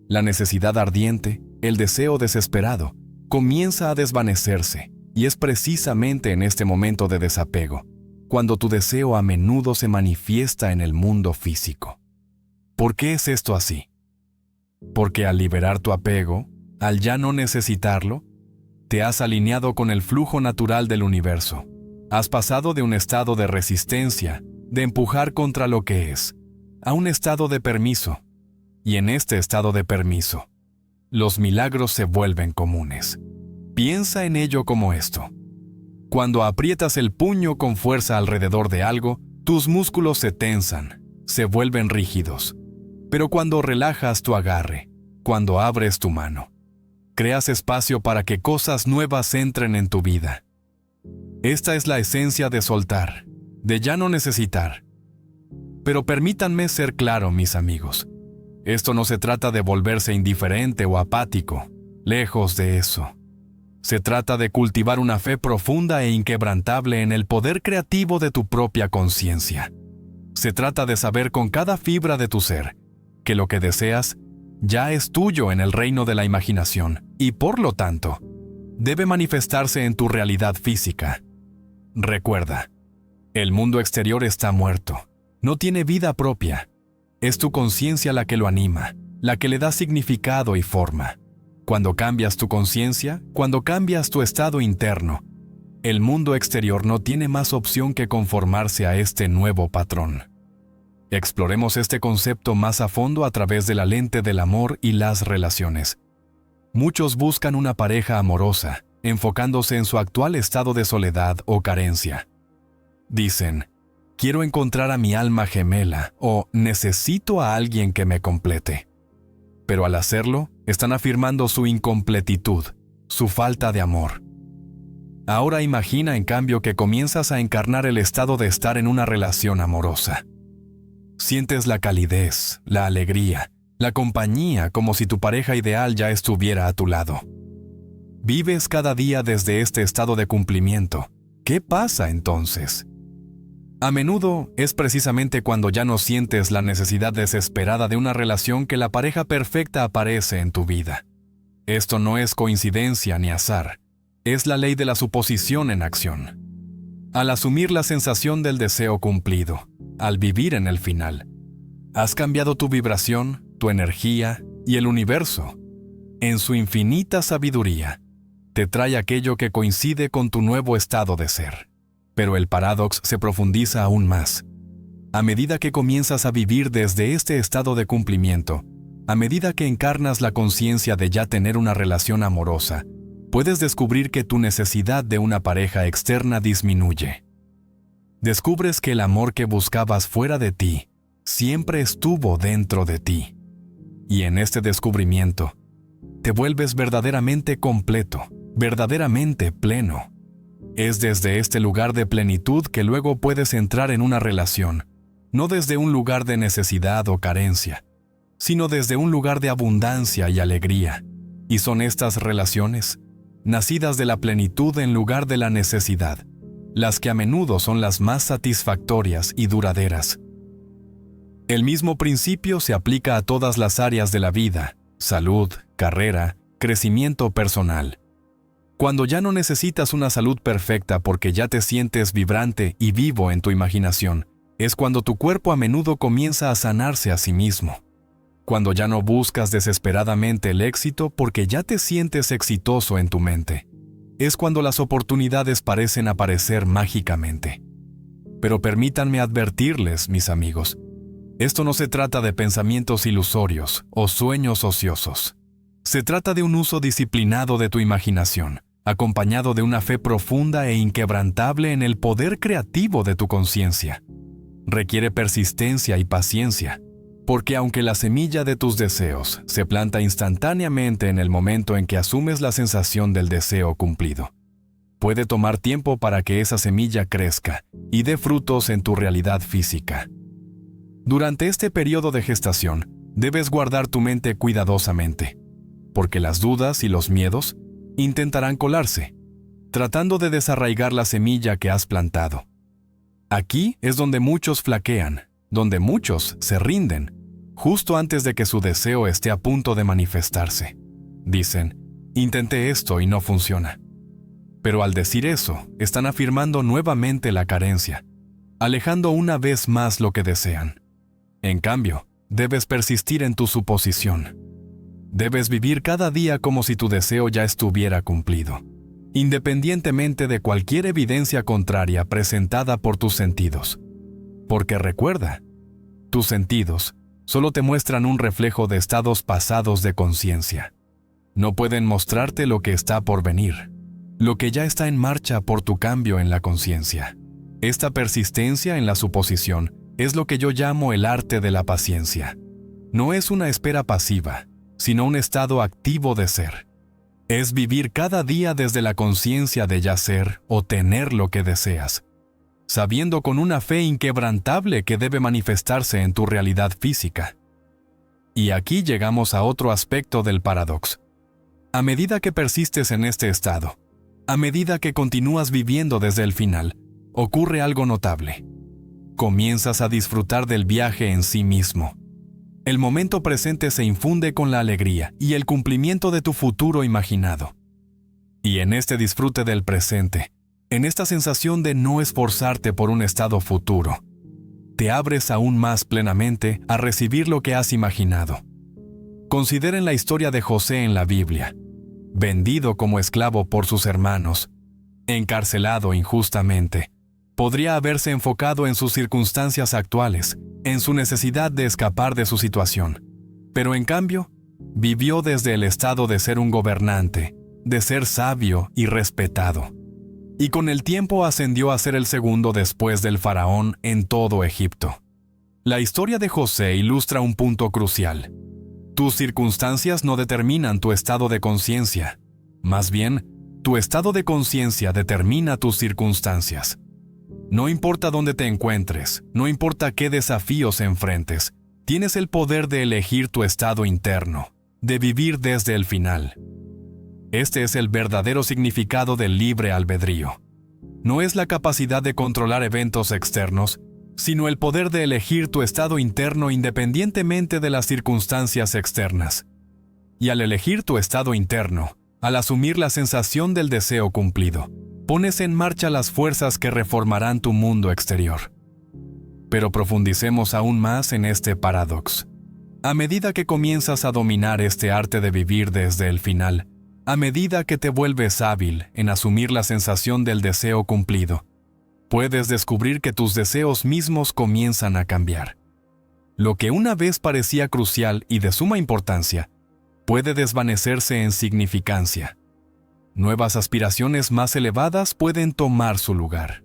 La necesidad ardiente, el deseo desesperado, comienza a desvanecerse, y es precisamente en este momento de desapego cuando tu deseo a menudo se manifiesta en el mundo físico. ¿Por qué es esto así? Porque al liberar tu apego, al ya no necesitarlo, te has alineado con el flujo natural del universo. Has pasado de un estado de resistencia, de empujar contra lo que es, a un estado de permiso. Y en este estado de permiso, los milagros se vuelven comunes. Piensa en ello como esto. Cuando aprietas el puño con fuerza alrededor de algo, tus músculos se tensan, se vuelven rígidos. Pero cuando relajas tu agarre, cuando abres tu mano, creas espacio para que cosas nuevas entren en tu vida. Esta es la esencia de soltar, de ya no necesitar. Pero permítanme ser claro, mis amigos. Esto no se trata de volverse indiferente o apático, lejos de eso. Se trata de cultivar una fe profunda e inquebrantable en el poder creativo de tu propia conciencia. Se trata de saber con cada fibra de tu ser que lo que deseas ya es tuyo en el reino de la imaginación y, por lo tanto, debe manifestarse en tu realidad física. Recuerda, el mundo exterior está muerto, no tiene vida propia. Es tu conciencia la que lo anima, la que le da significado y forma. Cuando cambias tu conciencia, cuando cambias tu estado interno, el mundo exterior no tiene más opción que conformarse a este nuevo patrón. Exploremos este concepto más a fondo a través de la lente del amor y las relaciones. Muchos buscan una pareja amorosa, enfocándose en su actual estado de soledad o carencia. Dicen, quiero encontrar a mi alma gemela o necesito a alguien que me complete. Pero al hacerlo, están afirmando su incompletitud, su falta de amor. Ahora imagina, en cambio, que comienzas a encarnar el estado de estar en una relación amorosa. Sientes la calidez, la alegría, la compañía como si tu pareja ideal ya estuviera a tu lado. Vives cada día desde este estado de cumplimiento. ¿Qué pasa entonces? A menudo es precisamente cuando ya no sientes la necesidad desesperada de una relación que la pareja perfecta aparece en tu vida. Esto no es coincidencia ni azar, es la ley de la suposición en acción. Al asumir la sensación del deseo cumplido, al vivir en el final, has cambiado tu vibración, tu energía y el universo. En su infinita sabiduría, te trae aquello que coincide con tu nuevo estado de ser. Pero el paradox se profundiza aún más. A medida que comienzas a vivir desde este estado de cumplimiento, a medida que encarnas la conciencia de ya tener una relación amorosa, puedes descubrir que tu necesidad de una pareja externa disminuye. Descubres que el amor que buscabas fuera de ti siempre estuvo dentro de ti. Y en este descubrimiento, te vuelves verdaderamente completo, verdaderamente pleno. Es desde este lugar de plenitud que luego puedes entrar en una relación, no desde un lugar de necesidad o carencia, sino desde un lugar de abundancia y alegría. Y son estas relaciones, nacidas de la plenitud en lugar de la necesidad, las que a menudo son las más satisfactorias y duraderas. El mismo principio se aplica a todas las áreas de la vida: salud, carrera, crecimiento personal. Cuando ya no necesitas una salud perfecta porque ya te sientes vibrante y vivo en tu imaginación, es cuando tu cuerpo a menudo comienza a sanarse a sí mismo. Cuando ya no buscas desesperadamente el éxito porque ya te sientes exitoso en tu mente, es cuando las oportunidades parecen aparecer mágicamente. Pero permítanme advertirles, mis amigos, esto no se trata de pensamientos ilusorios o sueños ociosos. Se trata de un uso disciplinado de tu imaginación, acompañado de una fe profunda e inquebrantable en el poder creativo de tu conciencia. Requiere persistencia y paciencia, porque aunque la semilla de tus deseos se planta instantáneamente en el momento en que asumes la sensación del deseo cumplido, puede tomar tiempo para que esa semilla crezca y dé frutos en tu realidad física. Durante este periodo de gestación, debes guardar tu mente cuidadosamente, porque las dudas y los miedos intentarán colarse, tratando de desarraigar la semilla que has plantado. Aquí es donde muchos flaquean, donde muchos se rinden, justo antes de que su deseo esté a punto de manifestarse. Dicen, intenté esto y no funciona. Pero al decir eso, están afirmando nuevamente la carencia, alejando una vez más lo que desean. En cambio, debes persistir en tu suposición. Debes vivir cada día como si tu deseo ya estuviera cumplido, independientemente de cualquier evidencia contraria presentada por tus sentidos. Porque recuerda, tus sentidos solo te muestran un reflejo de estados pasados de conciencia. No pueden mostrarte lo que está por venir, lo que ya está en marcha por tu cambio en la conciencia. Esta persistencia en la suposición es lo que yo llamo el arte de la paciencia. No es una espera pasiva, sino un estado activo de ser. Es vivir cada día desde la conciencia de ya ser o tener lo que deseas, sabiendo con una fe inquebrantable que debe manifestarse en tu realidad física. Y aquí llegamos a otro aspecto del paradoxo. A medida que persistes en este estado, a medida que continúas viviendo desde el final, ocurre algo notable. Comienzas a disfrutar del viaje en sí mismo. El momento presente se infunde con la alegría y el cumplimiento de tu futuro imaginado. Y en este disfrute del presente, en esta sensación de no esforzarte por un estado futuro, te abres aún más plenamente a recibir lo que has imaginado. Consideren la historia de José en la Biblia, vendido como esclavo por sus hermanos, encarcelado injustamente. Podría haberse enfocado en sus circunstancias actuales, en su necesidad de escapar de su situación. Pero en cambio, vivió desde el estado de ser un gobernante, de ser sabio y respetado. Y con el tiempo ascendió a ser el segundo después del faraón en todo Egipto. La historia de José ilustra un punto crucial. Tus circunstancias no determinan tu estado de conciencia. Más bien, tu estado de conciencia determina tus circunstancias. No importa dónde te encuentres, no importa qué desafíos enfrentes, tienes el poder de elegir tu estado interno, de vivir desde el final. Este es el verdadero significado del libre albedrío. No es la capacidad de controlar eventos externos, sino el poder de elegir tu estado interno independientemente de las circunstancias externas. Y al elegir tu estado interno, al asumir la sensación del deseo cumplido, pones en marcha las fuerzas que reformarán tu mundo exterior. Pero profundicemos aún más en este paradoxo. A medida que comienzas a dominar este arte de vivir desde el final, a medida que te vuelves hábil en asumir la sensación del deseo cumplido, puedes descubrir que tus deseos mismos comienzan a cambiar. Lo que una vez parecía crucial y de suma importancia, puede desvanecerse en significancia. Nuevas aspiraciones más elevadas pueden tomar su lugar.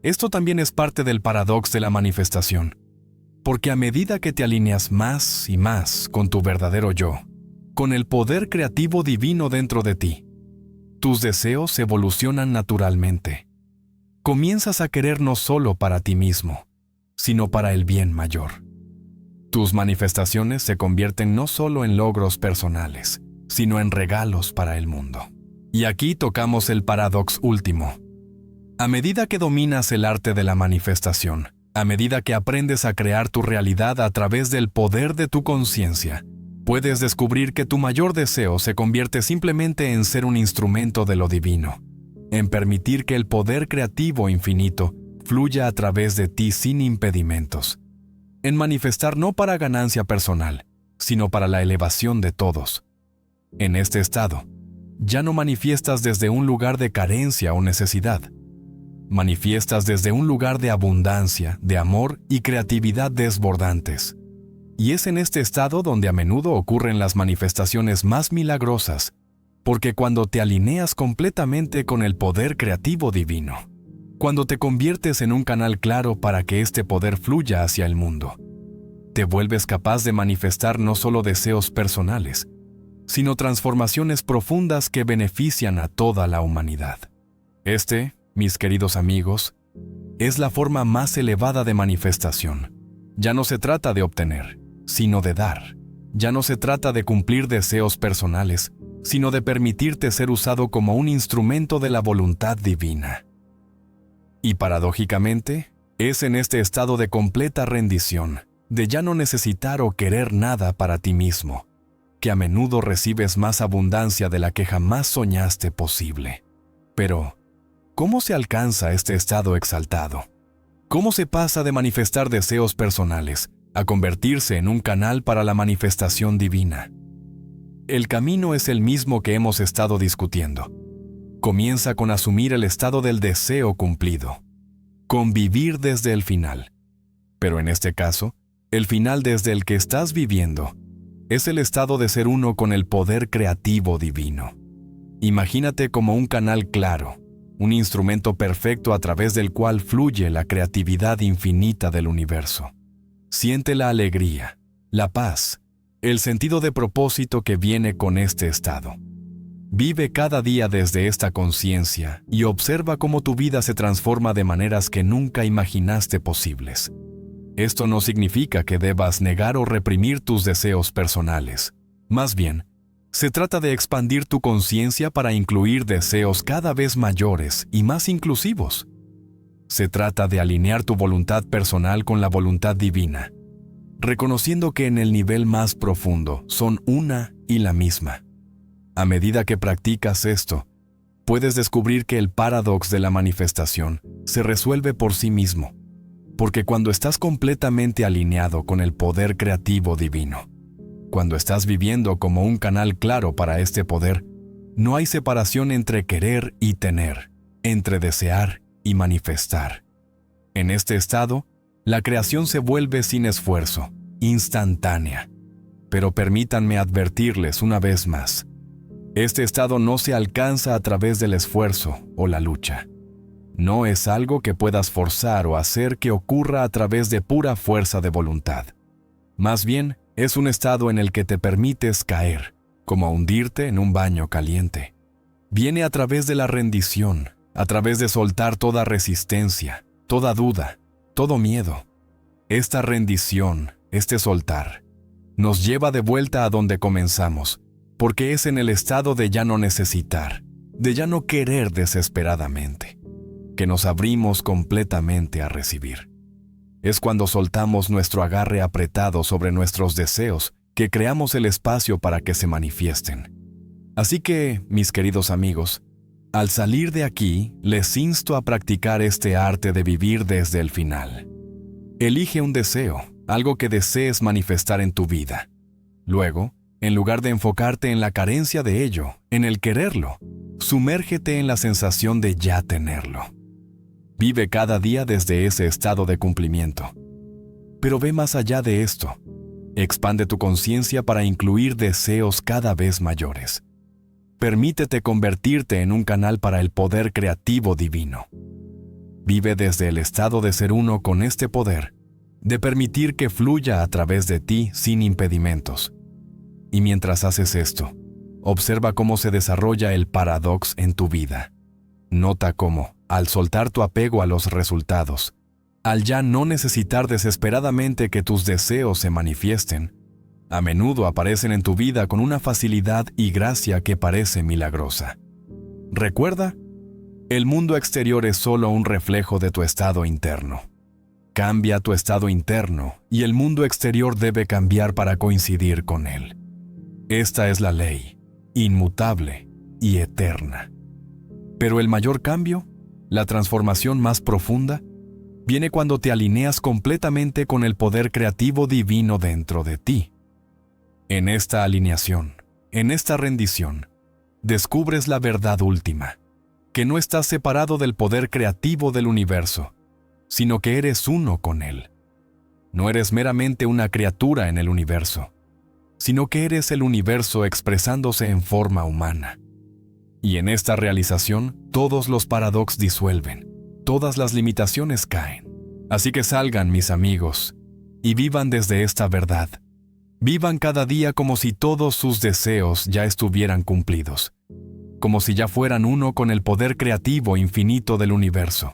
Esto también es parte del paradoxo de la manifestación, porque a medida que te alineas más y más con tu verdadero yo, con el poder creativo divino dentro de ti, tus deseos evolucionan naturalmente. Comienzas a querer no solo para ti mismo, sino para el bien mayor. Tus manifestaciones se convierten no solo en logros personales, sino en regalos para el mundo. Y aquí tocamos el paradoxo último. A medida que dominas el arte de la manifestación, a medida que aprendes a crear tu realidad a través del poder de tu conciencia, puedes descubrir que tu mayor deseo se convierte simplemente en ser un instrumento de lo divino, en permitir que el poder creativo infinito fluya a través de ti sin impedimentos, en manifestar no para ganancia personal, sino para la elevación de todos. En este estado, ya no manifiestas desde un lugar de carencia o necesidad. Manifiestas desde un lugar de abundancia, de amor y creatividad desbordantes. Y es en este estado donde a menudo ocurren las manifestaciones más milagrosas, porque cuando te alineas completamente con el poder creativo divino, cuando te conviertes en un canal claro para que este poder fluya hacia el mundo, te vuelves capaz de manifestar no solo deseos personales, sino transformaciones profundas que benefician a toda la humanidad. Este, mis queridos amigos, es la forma más elevada de manifestación. Ya no se trata de obtener, sino de dar. Ya no se trata de cumplir deseos personales, sino de permitirte ser usado como un instrumento de la voluntad divina. Y paradójicamente, es en este estado de completa rendición, de ya no necesitar o querer nada para ti mismo, que a menudo recibes más abundancia de la que jamás soñaste posible. Pero, ¿cómo se alcanza este estado exaltado? ¿Cómo se pasa de manifestar deseos personales a convertirse en un canal para la manifestación divina? El camino es el mismo que hemos estado discutiendo. Comienza con asumir el estado del deseo cumplido, convivir desde el final. Pero en este caso, el final desde el que estás viviendo es el estado de ser uno con el poder creativo divino. Imagínate como un canal claro, un instrumento perfecto a través del cual fluye la creatividad infinita del universo. Siente la alegría, la paz, el sentido de propósito que viene con este estado. Vive cada día desde esta conciencia y observa cómo tu vida se transforma de maneras que nunca imaginaste posibles. Esto no significa que debas negar o reprimir tus deseos personales. Más bien, se trata de expandir tu conciencia para incluir deseos cada vez mayores y más inclusivos. Se trata de alinear tu voluntad personal con la voluntad divina, reconociendo que en el nivel más profundo son una y la misma. A medida que practicas esto, puedes descubrir que el paradox de la manifestación se resuelve por sí mismo, porque cuando estás completamente alineado con el poder creativo divino, cuando estás viviendo como un canal claro para este poder, no hay separación entre querer y tener, entre desear y manifestar. En este estado, la creación se vuelve sin esfuerzo, instantánea. Pero permítanme advertirles una vez más, este estado no se alcanza a través del esfuerzo o la lucha. No es algo que puedas forzar o hacer que ocurra a través de pura fuerza de voluntad. Más bien, es un estado en el que te permites caer, como hundirte en un baño caliente. Viene a través de la rendición, a través de soltar toda resistencia, toda duda, todo miedo. Esta rendición, este soltar, nos lleva de vuelta a donde comenzamos, porque es en el estado de ya no necesitar, de ya no querer desesperadamente, que nos abrimos completamente a recibir. Es cuando soltamos nuestro agarre apretado sobre nuestros deseos que creamos el espacio para que se manifiesten. Así que, mis queridos amigos, al salir de aquí, les insto a practicar este arte de vivir desde el final. Elige un deseo, algo que desees manifestar en tu vida. Luego, en lugar de enfocarte en la carencia de ello, en el quererlo, sumérgete en la sensación de ya tenerlo. Vive cada día desde ese estado de cumplimiento. Pero ve más allá de esto. Expande tu conciencia para incluir deseos cada vez mayores. Permítete convertirte en un canal para el poder creativo divino. Vive desde el estado de ser uno con este poder, de permitir que fluya a través de ti sin impedimentos. Y mientras haces esto, observa cómo se desarrolla el paradox en tu vida. Nota cómo, al soltar tu apego a los resultados, al ya no necesitar desesperadamente que tus deseos se manifiesten, a menudo aparecen en tu vida con una facilidad y gracia que parece milagrosa. Recuerda, el mundo exterior es solo un reflejo de tu estado interno. Cambia tu estado interno y el mundo exterior debe cambiar para coincidir con él. Esta es la ley, inmutable y eterna. Pero el mayor cambio, la transformación más profunda, viene cuando te alineas completamente con el poder creativo divino dentro de ti. En esta alineación, en esta rendición, descubres la verdad última, que no estás separado del poder creativo del universo, sino que eres uno con él. No eres meramente una criatura en el universo, sino que eres el universo expresándose en forma humana. Y en esta realización, todos los paradox disuelven, todas las limitaciones caen. Así que salgan, mis amigos, y vivan desde esta verdad. Vivan cada día como si todos sus deseos ya estuvieran cumplidos, como si ya fueran uno con el poder creativo infinito del universo.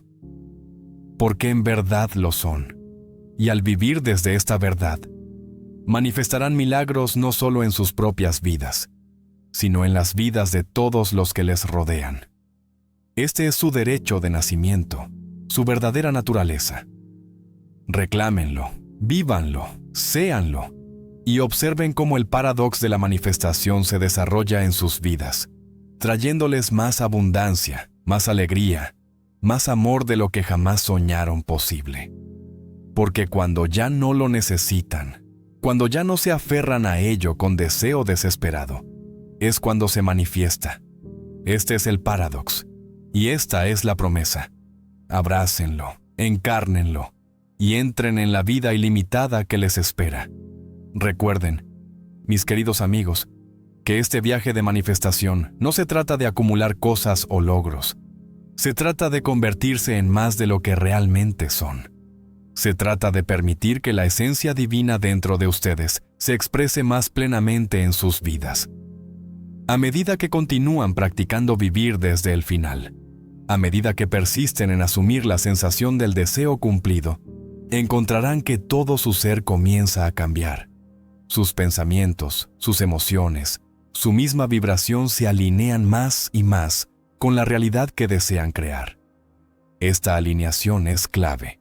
Porque en verdad lo son. Y al vivir desde esta verdad, manifestarán milagros no solo en sus propias vidas, sino en las vidas de todos los que les rodean. Este es su derecho de nacimiento, su verdadera naturaleza. Reclámenlo, vívanlo, séanlo, y observen cómo el paradox de la manifestación se desarrolla en sus vidas, trayéndoles más abundancia, más alegría, más amor de lo que jamás soñaron posible. Porque cuando ya no lo necesitan, cuando ya no se aferran a ello con deseo desesperado, es cuando se manifiesta. Este es el paradox, y esta es la promesa. Abrácenlo, encárnenlo, y entren en la vida ilimitada que les espera. Recuerden, mis queridos amigos, que este viaje de manifestación no se trata de acumular cosas o logros. Se trata de convertirse en más de lo que realmente son. Se trata de permitir que la esencia divina dentro de ustedes se exprese más plenamente en sus vidas. A medida que continúan practicando vivir desde el final, a medida que persisten en asumir la sensación del deseo cumplido, encontrarán que todo su ser comienza a cambiar. Sus pensamientos, sus emociones, su misma vibración se alinean más y más con la realidad que desean crear. Esta alineación es clave,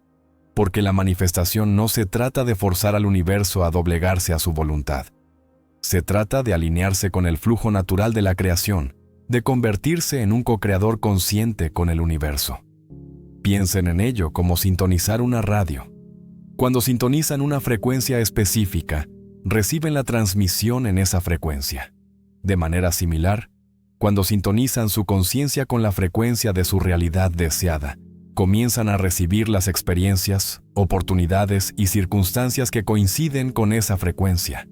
porque la manifestación no se trata de forzar al universo a doblegarse a su voluntad. Se trata de alinearse con el flujo natural de la creación, de convertirse en un co-creador consciente con el universo. Piensen en ello como sintonizar una radio. Cuando sintonizan una frecuencia específica, reciben la transmisión en esa frecuencia. De manera similar, cuando sintonizan su conciencia con la frecuencia de su realidad deseada, comienzan a recibir las experiencias, oportunidades y circunstancias que coinciden con esa frecuencia.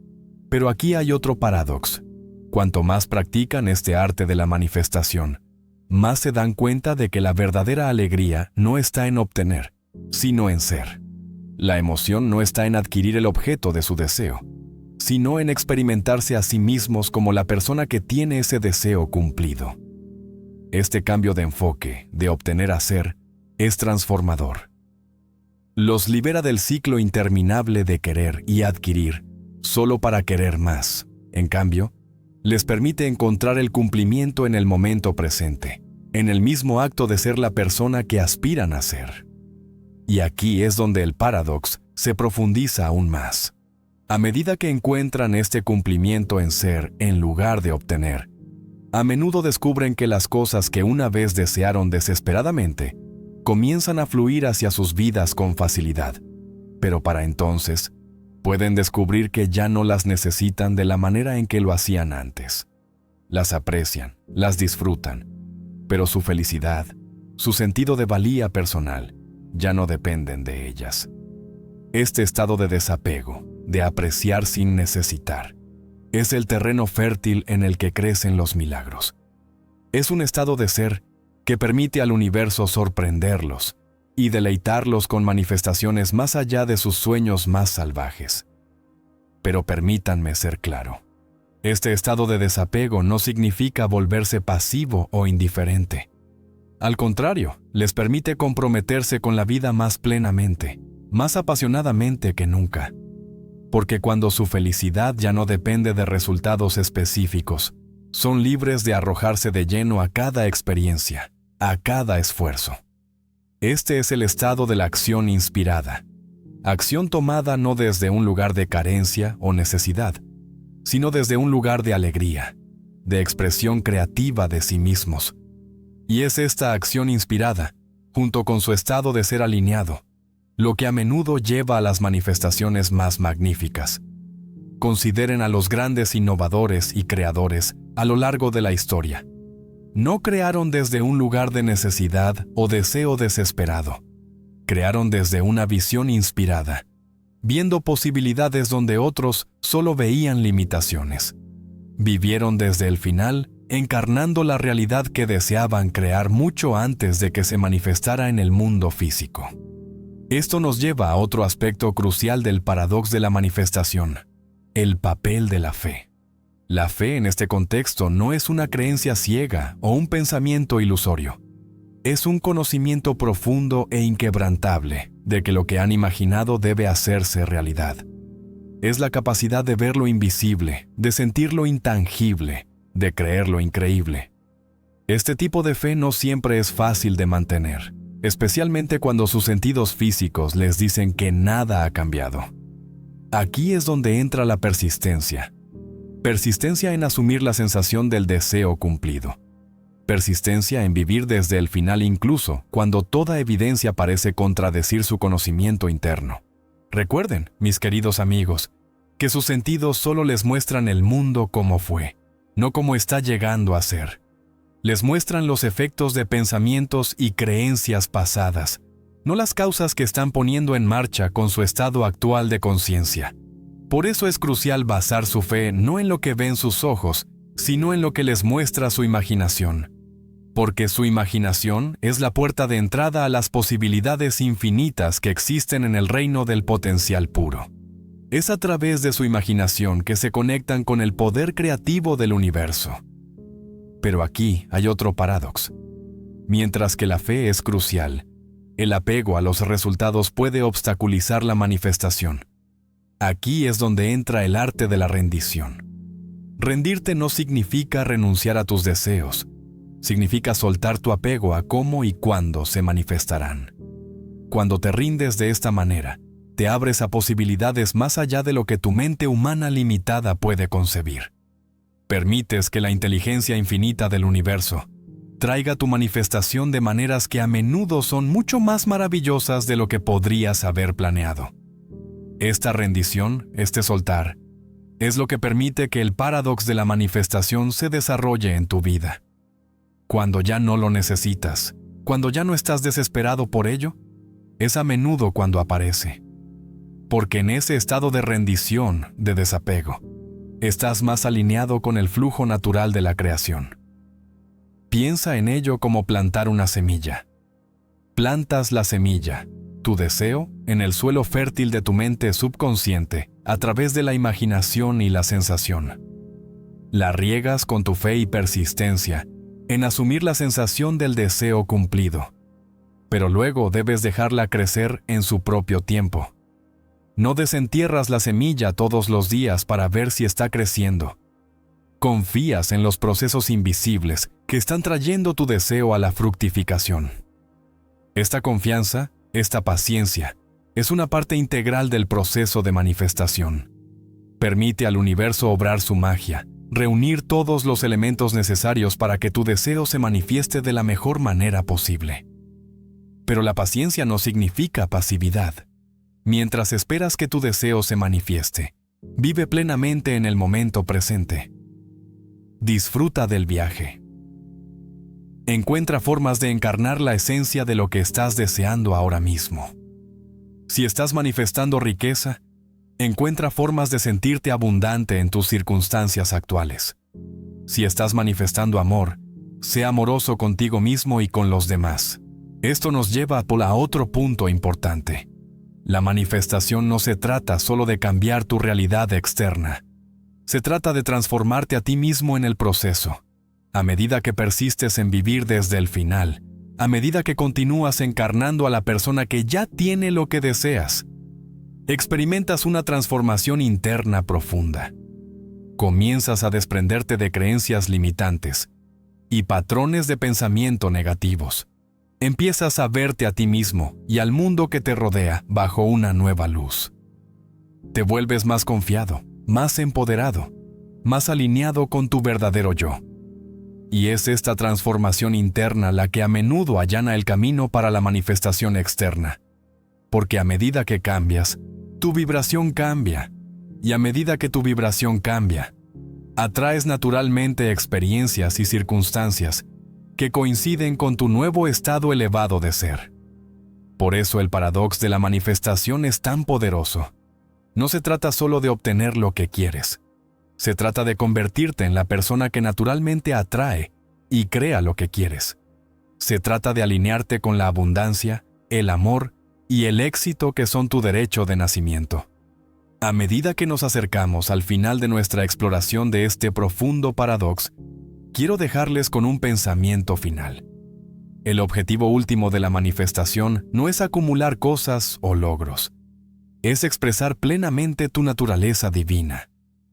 Pero aquí hay otro paradox. Cuanto más practican este arte de la manifestación, más se dan cuenta de que la verdadera alegría no está en obtener, sino en ser. La emoción no está en adquirir el objeto de su deseo, sino en experimentarse a sí mismos como la persona que tiene ese deseo cumplido. Este cambio de enfoque, de obtener a ser, es transformador. Los libera del ciclo interminable de querer y adquirir solo para querer más. En cambio, les permite encontrar el cumplimiento en el momento presente, en el mismo acto de ser la persona que aspiran a ser. Y aquí es donde el paradox se profundiza aún más. A medida que encuentran este cumplimiento en ser en lugar de obtener, a menudo descubren que las cosas que una vez desearon desesperadamente comienzan a fluir hacia sus vidas con facilidad, pero para entonces pueden descubrir que ya no las necesitan de la manera en que lo hacían antes. Las aprecian, las disfrutan, pero su felicidad, su sentido de valía personal, ya no dependen de ellas. Este estado de desapego, de apreciar sin necesitar, es el terreno fértil en el que crecen los milagros. Es un estado de ser que permite al universo sorprenderlos y deleitarlos con manifestaciones más allá de sus sueños más salvajes. Pero permítanme ser claro. Este estado de desapego no significa volverse pasivo o indiferente. Al contrario, les permite comprometerse con la vida más plenamente, más apasionadamente que nunca. Porque cuando su felicidad ya no depende de resultados específicos, son libres de arrojarse de lleno a cada experiencia, a cada esfuerzo. Este es el estado de la acción inspirada. Acción tomada no desde un lugar de carencia o necesidad, sino desde un lugar de alegría, de expresión creativa de sí mismos. Y es esta acción inspirada, junto con su estado de ser alineado, lo que a menudo lleva a las manifestaciones más magníficas. Consideren a los grandes innovadores y creadores a lo largo de la historia. No crearon desde un lugar de necesidad o deseo desesperado. Crearon desde una visión inspirada, viendo posibilidades donde otros solo veían limitaciones. Vivieron desde el final, encarnando la realidad que deseaban crear mucho antes de que se manifestara en el mundo físico. Esto nos lleva a otro aspecto crucial del paradox de la manifestación, el papel de la fe. La fe en este contexto no es una creencia ciega o un pensamiento ilusorio. Es un conocimiento profundo e inquebrantable de que lo que han imaginado debe hacerse realidad. Es la capacidad de ver lo invisible, de sentir lo intangible, de creer lo increíble. Este tipo de fe no siempre es fácil de mantener, especialmente cuando sus sentidos físicos les dicen que nada ha cambiado. Aquí es donde entra la persistencia. Persistencia en asumir la sensación del deseo cumplido. persistencia en vivir desde el final incluso cuando toda evidencia parece contradecir su conocimiento interno. Recuerden, mis queridos amigos, que sus sentidos solo les muestran el mundo como fue, no como está llegando a ser. Les muestran los efectos de pensamientos y creencias pasadas, no las causas que están poniendo en marcha con su estado actual de conciencia. Por eso es crucial basar su fe no en lo que ven sus ojos, sino en lo que les muestra su imaginación. Porque su imaginación es la puerta de entrada a las posibilidades infinitas que existen en el reino del potencial puro. Es a través de su imaginación que se conectan con el poder creativo del universo. Pero aquí hay otro paradoxo. Mientras que la fe es crucial, el apego a los resultados puede obstaculizar la manifestación. Aquí es donde entra el arte de la rendición. Rendirte no significa renunciar a tus deseos, significa soltar tu apego a cómo y cuándo se manifestarán. Cuando te rindes de esta manera, te abres a posibilidades más allá de lo que tu mente humana limitada puede concebir. Permites que la inteligencia infinita del universo traiga tu manifestación de maneras que a menudo son mucho más maravillosas de lo que podrías haber planeado. Esta rendición, este soltar, es lo que permite que el paradox de la manifestación se desarrolle en tu vida. Cuando ya no lo necesitas, cuando ya no estás desesperado por ello, es a menudo cuando aparece. Porque en ese estado de rendición, de desapego, estás más alineado con el flujo natural de la creación. Piensa en ello como plantar una semilla. Plantas la semilla, tu deseo, en el suelo fértil de tu mente subconsciente, a través de la imaginación y la sensación. La riegas con tu fe y persistencia, en asumir la sensación del deseo cumplido. Pero luego debes dejarla crecer en su propio tiempo. No desentierras la semilla todos los días para ver si está creciendo. Confías en los procesos invisibles que están trayendo tu deseo a la fructificación. Esta confianza, esta paciencia, es una parte integral del proceso de manifestación. Permite al universo obrar su magia, reunir todos los elementos necesarios para que tu deseo se manifieste de la mejor manera posible. Pero la paciencia no significa pasividad. Mientras esperas que tu deseo se manifieste, vive plenamente en el momento presente. Disfruta del viaje. Encuentra formas de encarnar la esencia de lo que estás deseando ahora mismo. Si estás manifestando riqueza, encuentra formas de sentirte abundante en tus circunstancias actuales. Si estás manifestando amor, sé amoroso contigo mismo y con los demás. Esto nos lleva a otro punto importante. La manifestación no se trata solo de cambiar tu realidad externa. Se trata de transformarte a ti mismo en el proceso. A medida que persistes en vivir desde el final, a medida que continúas encarnando a la persona que ya tiene lo que deseas, experimentas una transformación interna profunda. Comienzas a desprenderte de creencias limitantes y patrones de pensamiento negativos. Empiezas a verte a ti mismo y al mundo que te rodea bajo una nueva luz. Te vuelves más confiado, más empoderado, más alineado con tu verdadero yo. Y es esta transformación interna la que a menudo allana el camino para la manifestación externa. Porque a medida que cambias, tu vibración cambia. Y a medida que tu vibración cambia, atraes naturalmente experiencias y circunstancias que coinciden con tu nuevo estado elevado de ser. Por eso el paradox de la manifestación es tan poderoso. No se trata solo de obtener lo que quieres. Se trata de convertirte en la persona que naturalmente atrae y crea lo que quieres. Se trata de alinearte con la abundancia, el amor y el éxito que son tu derecho de nacimiento. A medida que nos acercamos al final de nuestra exploración de este profundo paradox, quiero dejarles con un pensamiento final. El objetivo último de la manifestación no es acumular cosas o logros. Es expresar plenamente tu naturaleza divina.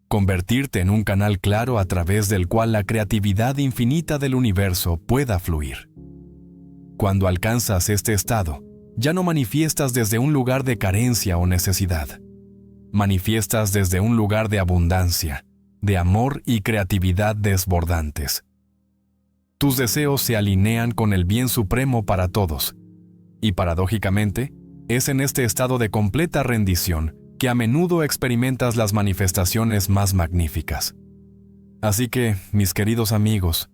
Convertirte en un canal claro a través del cual la creatividad infinita del universo pueda fluir. Cuando alcanzas este estado, ya no manifiestas desde un lugar de carencia o necesidad. Manifiestas desde un lugar de abundancia, de amor y creatividad desbordantes. tus deseos se alinean con el bien supremo para todos. Y paradójicamente, es en este estado de completa rendición que a menudo experimentas las manifestaciones más magníficas. Así que, mis queridos amigos,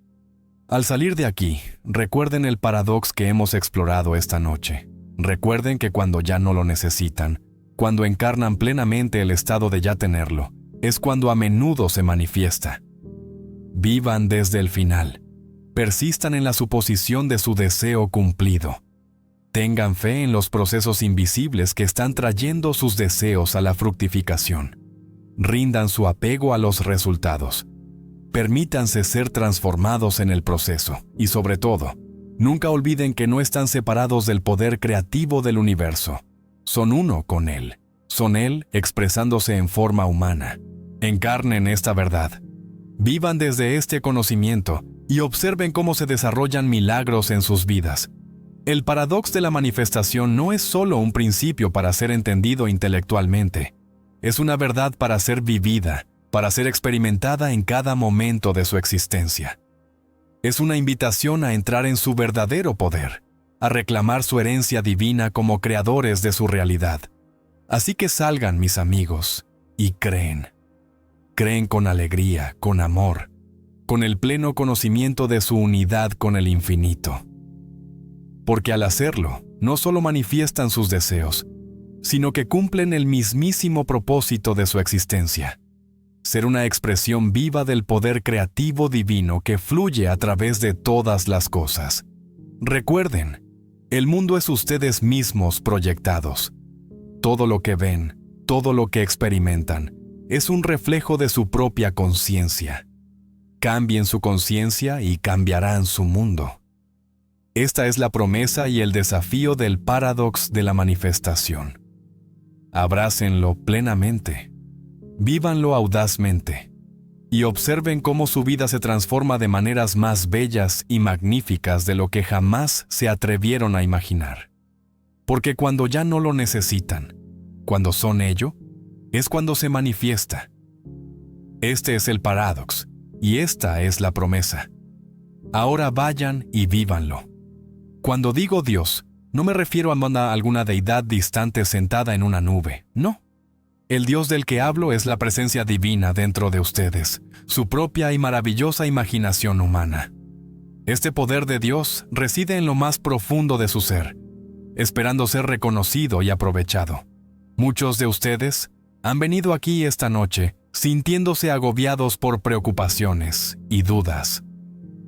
al salir de aquí, recuerden el paradox que hemos explorado esta noche. Recuerden que cuando ya no lo necesitan, cuando encarnan plenamente el estado de ya tenerlo, es cuando a menudo se manifiesta. Vivan desde el final. Persistan en la suposición de su deseo cumplido. Tengan fe en los procesos invisibles que están trayendo sus deseos a la fructificación. Rindan su apego a los resultados. Permítanse ser transformados en el proceso y, sobre todo, nunca olviden que no están separados del poder creativo del universo. Son uno con él. Son él expresándose en forma humana. Encarnen esta verdad. Vivan desde este conocimiento y observen cómo se desarrollan milagros en sus vidas. El paradox de la manifestación no es solo un principio para ser entendido intelectualmente. Es una verdad para ser vivida, para ser experimentada en cada momento de su existencia. Es una invitación a entrar en su verdadero poder, a reclamar su herencia divina como creadores de su realidad. Así que salgan, mis amigos, y creen. Creen con alegría, con amor, con el pleno conocimiento de su unidad con el infinito. Porque al hacerlo, no solo manifiestan sus deseos, sino que cumplen el mismísimo propósito de su existencia: ser una expresión viva del poder creativo divino que fluye a través de todas las cosas. Recuerden, el mundo es ustedes mismos proyectados. Todo lo que ven, todo lo que experimentan, es un reflejo de su propia conciencia. Cambien su conciencia y cambiarán su mundo. Esta es la promesa y el desafío del paradox de la manifestación. Abrácenlo plenamente. Vívanlo audazmente. Y observen cómo su vida se transforma de maneras más bellas y magníficas de lo que jamás se atrevieron a imaginar. Porque cuando ya no lo necesitan, cuando son ello, es cuando se manifiesta. Este es el paradox, y esta es la promesa. Ahora vayan y vívanlo. Cuando digo Dios, no me refiero a alguna deidad distante sentada en una nube, no. El Dios del que hablo es la presencia divina dentro de ustedes, su propia y maravillosa imaginación humana. Este poder de Dios reside en lo más profundo de su ser, esperando ser reconocido y aprovechado. Muchos de ustedes han venido aquí esta noche sintiéndose agobiados por preocupaciones y dudas.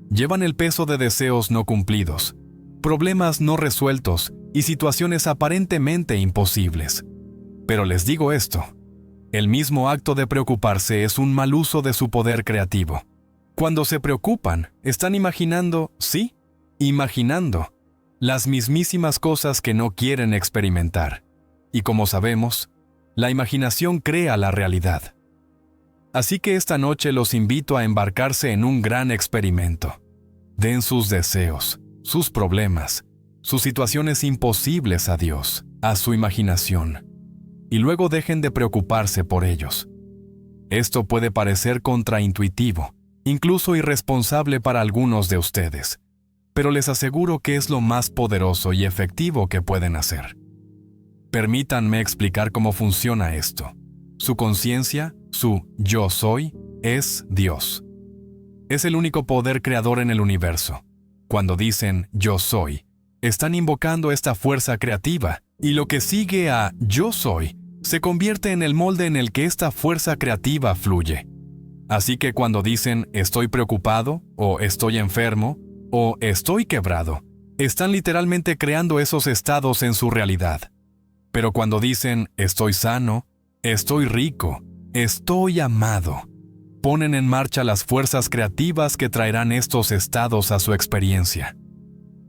Llevan el peso de deseos no cumplidos, problemas no resueltos y situaciones aparentemente imposibles. Pero les digo esto, el mismo acto de preocuparse es un mal uso de su poder creativo. Cuando se preocupan, están imaginando, sí, imaginando, las mismísimas cosas que no quieren experimentar. Y como sabemos, la imaginación crea la realidad. Así que esta noche los invito a embarcarse en un gran experimento. Den sus deseos, sus problemas, sus situaciones imposibles a Dios, a su imaginación, y luego dejen de preocuparse por ellos. Esto puede parecer contraintuitivo, incluso irresponsable para algunos de ustedes, pero les aseguro que es lo más poderoso y efectivo que pueden hacer. Permítanme explicar cómo funciona esto. Su conciencia, su yo soy, es Dios. Es el único poder creador en el universo. Cuando dicen yo soy, están invocando esta fuerza creativa, y lo que sigue a yo soy se convierte en el molde en el que esta fuerza creativa fluye. Así que cuando dicen estoy preocupado, o estoy enfermo, o estoy quebrado, están literalmente creando esos estados en su realidad. Pero cuando dicen estoy sano, estoy rico, estoy amado, ponen en marcha las fuerzas creativas que traerán estos estados a su experiencia.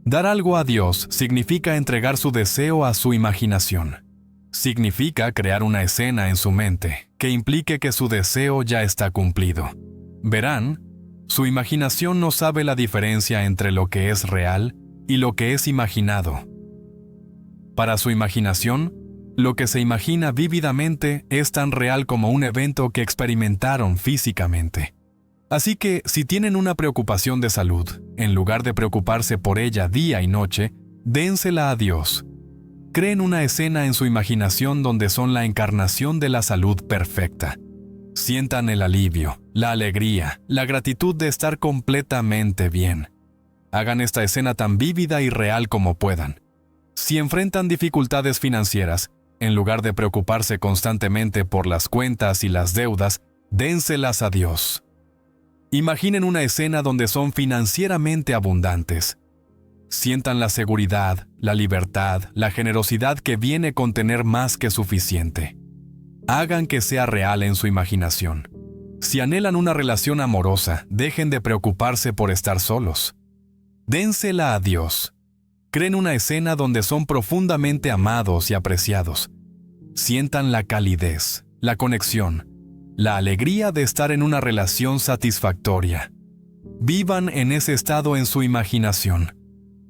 Dar algo a Dios significa entregar su deseo a su imaginación. Significa crear una escena en su mente que implique que su deseo ya está cumplido. Verán, su imaginación no sabe la diferencia entre lo que es real y lo que es imaginado. Para su imaginación, lo que se imagina vívidamente es tan real como un evento que experimentaron físicamente. Así que, si tienen una preocupación de salud, en lugar de preocuparse por ella día y noche, dénsela a Dios. Creen una escena en su imaginación donde son la encarnación de la salud perfecta. Sientan el alivio, la alegría, la gratitud de estar completamente bien. Hagan esta escena tan vívida y real como puedan. Si enfrentan dificultades financieras, en lugar de preocuparse constantemente por las cuentas y las deudas, dénselas a Dios. Imaginen una escena donde son financieramente abundantes. Sientan la seguridad, la libertad, la generosidad que viene con tener más que suficiente. Hagan que sea real en su imaginación. Si anhelan una relación amorosa, dejen de preocuparse por estar solos. Dénsela a Dios. Creen una escena donde son profundamente amados y apreciados. Sientan la calidez, la conexión, la alegría de estar en una relación satisfactoria. Vivan en ese estado en su imaginación.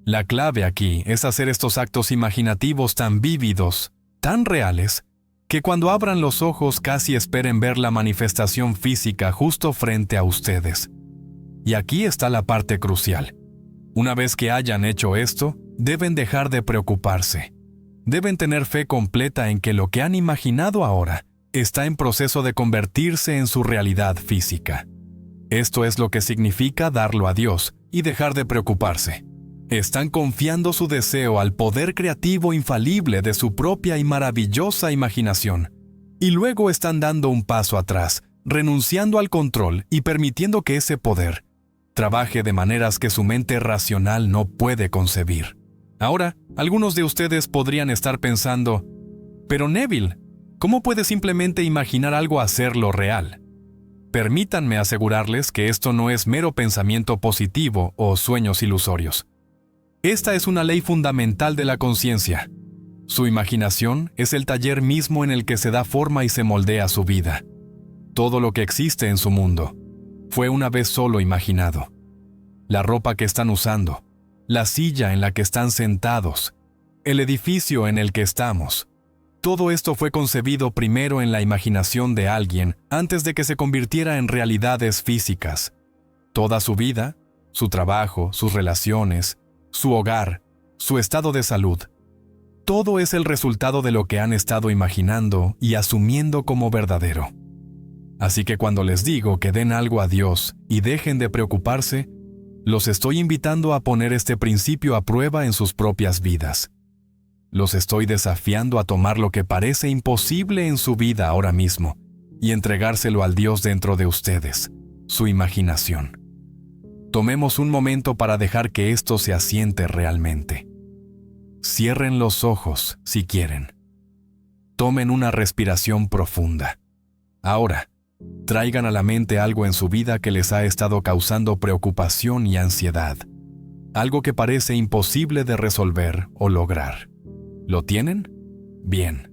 La clave aquí es hacer estos actos imaginativos tan vívidos, tan reales, que cuando abran los ojos casi esperen ver la manifestación física justo frente a ustedes. Y aquí está la parte crucial. Una vez que hayan hecho esto, deben dejar de preocuparse. Deben tener fe completa en que lo que han imaginado ahora está en proceso de convertirse en su realidad física. Esto es lo que significa darlo a Dios y dejar de preocuparse. Están confiando su deseo al poder creativo infalible de su propia y maravillosa imaginación. Y luego están dando un paso atrás, renunciando al control y permitiendo que ese poder trabaje de maneras que su mente racional no puede concebir. Ahora, algunos de ustedes podrían estar pensando, pero Neville, ¿cómo puede simplemente imaginar algo hacerlo real? Permítanme asegurarles que esto no es mero pensamiento positivo o sueños ilusorios. Esta es una ley fundamental de la conciencia. Su imaginación es el taller mismo en el que se da forma y se moldea su vida. Todo lo que existe en su mundo fue una vez solo imaginado. La ropa que están usando, la silla en la que están sentados, el edificio en el que estamos. Todo esto fue concebido primero en la imaginación de alguien antes de que se convirtiera en realidades físicas. Toda su vida, su trabajo, sus relaciones, su hogar, su estado de salud, todo es el resultado de lo que han estado imaginando y asumiendo como verdadero. Así que cuando les digo que den algo a Dios y dejen de preocuparse, los estoy invitando a poner este principio a prueba en sus propias vidas. Los estoy desafiando a tomar lo que parece imposible en su vida ahora mismo y entregárselo al Dios dentro de ustedes, su imaginación. Tomemos un momento para dejar que esto se asiente realmente. Cierren los ojos si quieren. Tomen una respiración profunda. Ahora, traigan a la mente algo en su vida que les ha estado causando preocupación y ansiedad. Algo que parece imposible de resolver o lograr. ¿Lo tienen? Bien.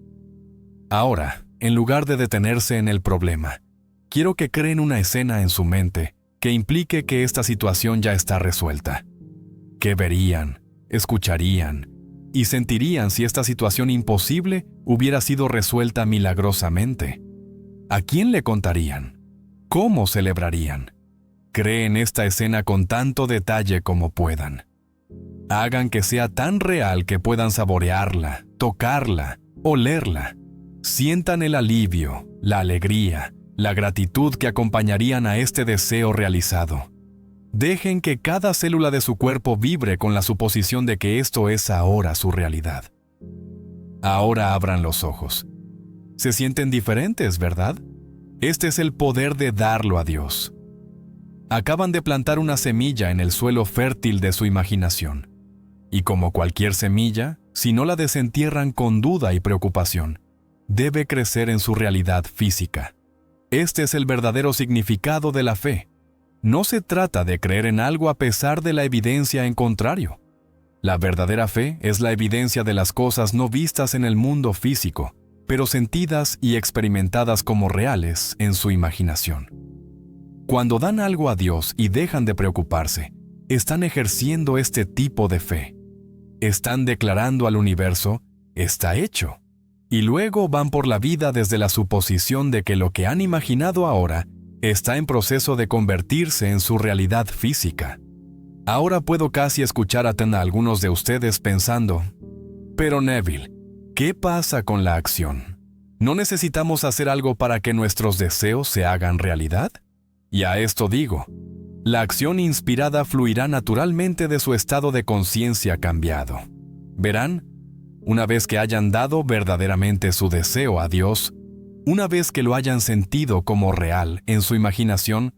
Ahora, en lugar de detenerse en el problema, quiero que creen una escena en su mente que implique que esta situación ya está resuelta. ¿Qué verían, escucharían y sentirían si esta situación imposible hubiera sido resuelta milagrosamente? ¿A quién le contarían? ¿Cómo celebrarían? Creen esta escena con tanto detalle como puedan. Hagan que sea tan real que puedan saborearla, tocarla, olerla. Sientan el alivio, la alegría, la gratitud que acompañarían a este deseo realizado. Dejen que cada célula de su cuerpo vibre con la suposición de que esto es ahora su realidad. Ahora abran los ojos. Se sienten diferentes, ¿verdad? Este es el poder de darlo a Dios. Acaban de plantar una semilla en el suelo fértil de su imaginación. Y como cualquier semilla, si no la desentierran con duda y preocupación, debe crecer en su realidad física. Este es el verdadero significado de la fe. No se trata de creer en algo a pesar de la evidencia en contrario. La verdadera fe es la evidencia de las cosas no vistas en el mundo físico, pero sentidas y experimentadas como reales en su imaginación. Cuando dan algo a Dios y dejan de preocuparse, están ejerciendo este tipo de fe. Están declarando al universo, está hecho. Y luego van por la vida desde la suposición de que lo que han imaginado ahora está en proceso de convertirse en su realidad física. Ahora puedo casi escuchar a algunos de ustedes pensando, pero Neville, ¿qué pasa con la acción? ¿No necesitamos hacer algo para que nuestros deseos se hagan realidad? Y a esto digo, la acción inspirada fluirá naturalmente de su estado de conciencia cambiado. Verán, una vez que hayan dado verdaderamente su deseo a Dios, una vez que lo hayan sentido como real en su imaginación,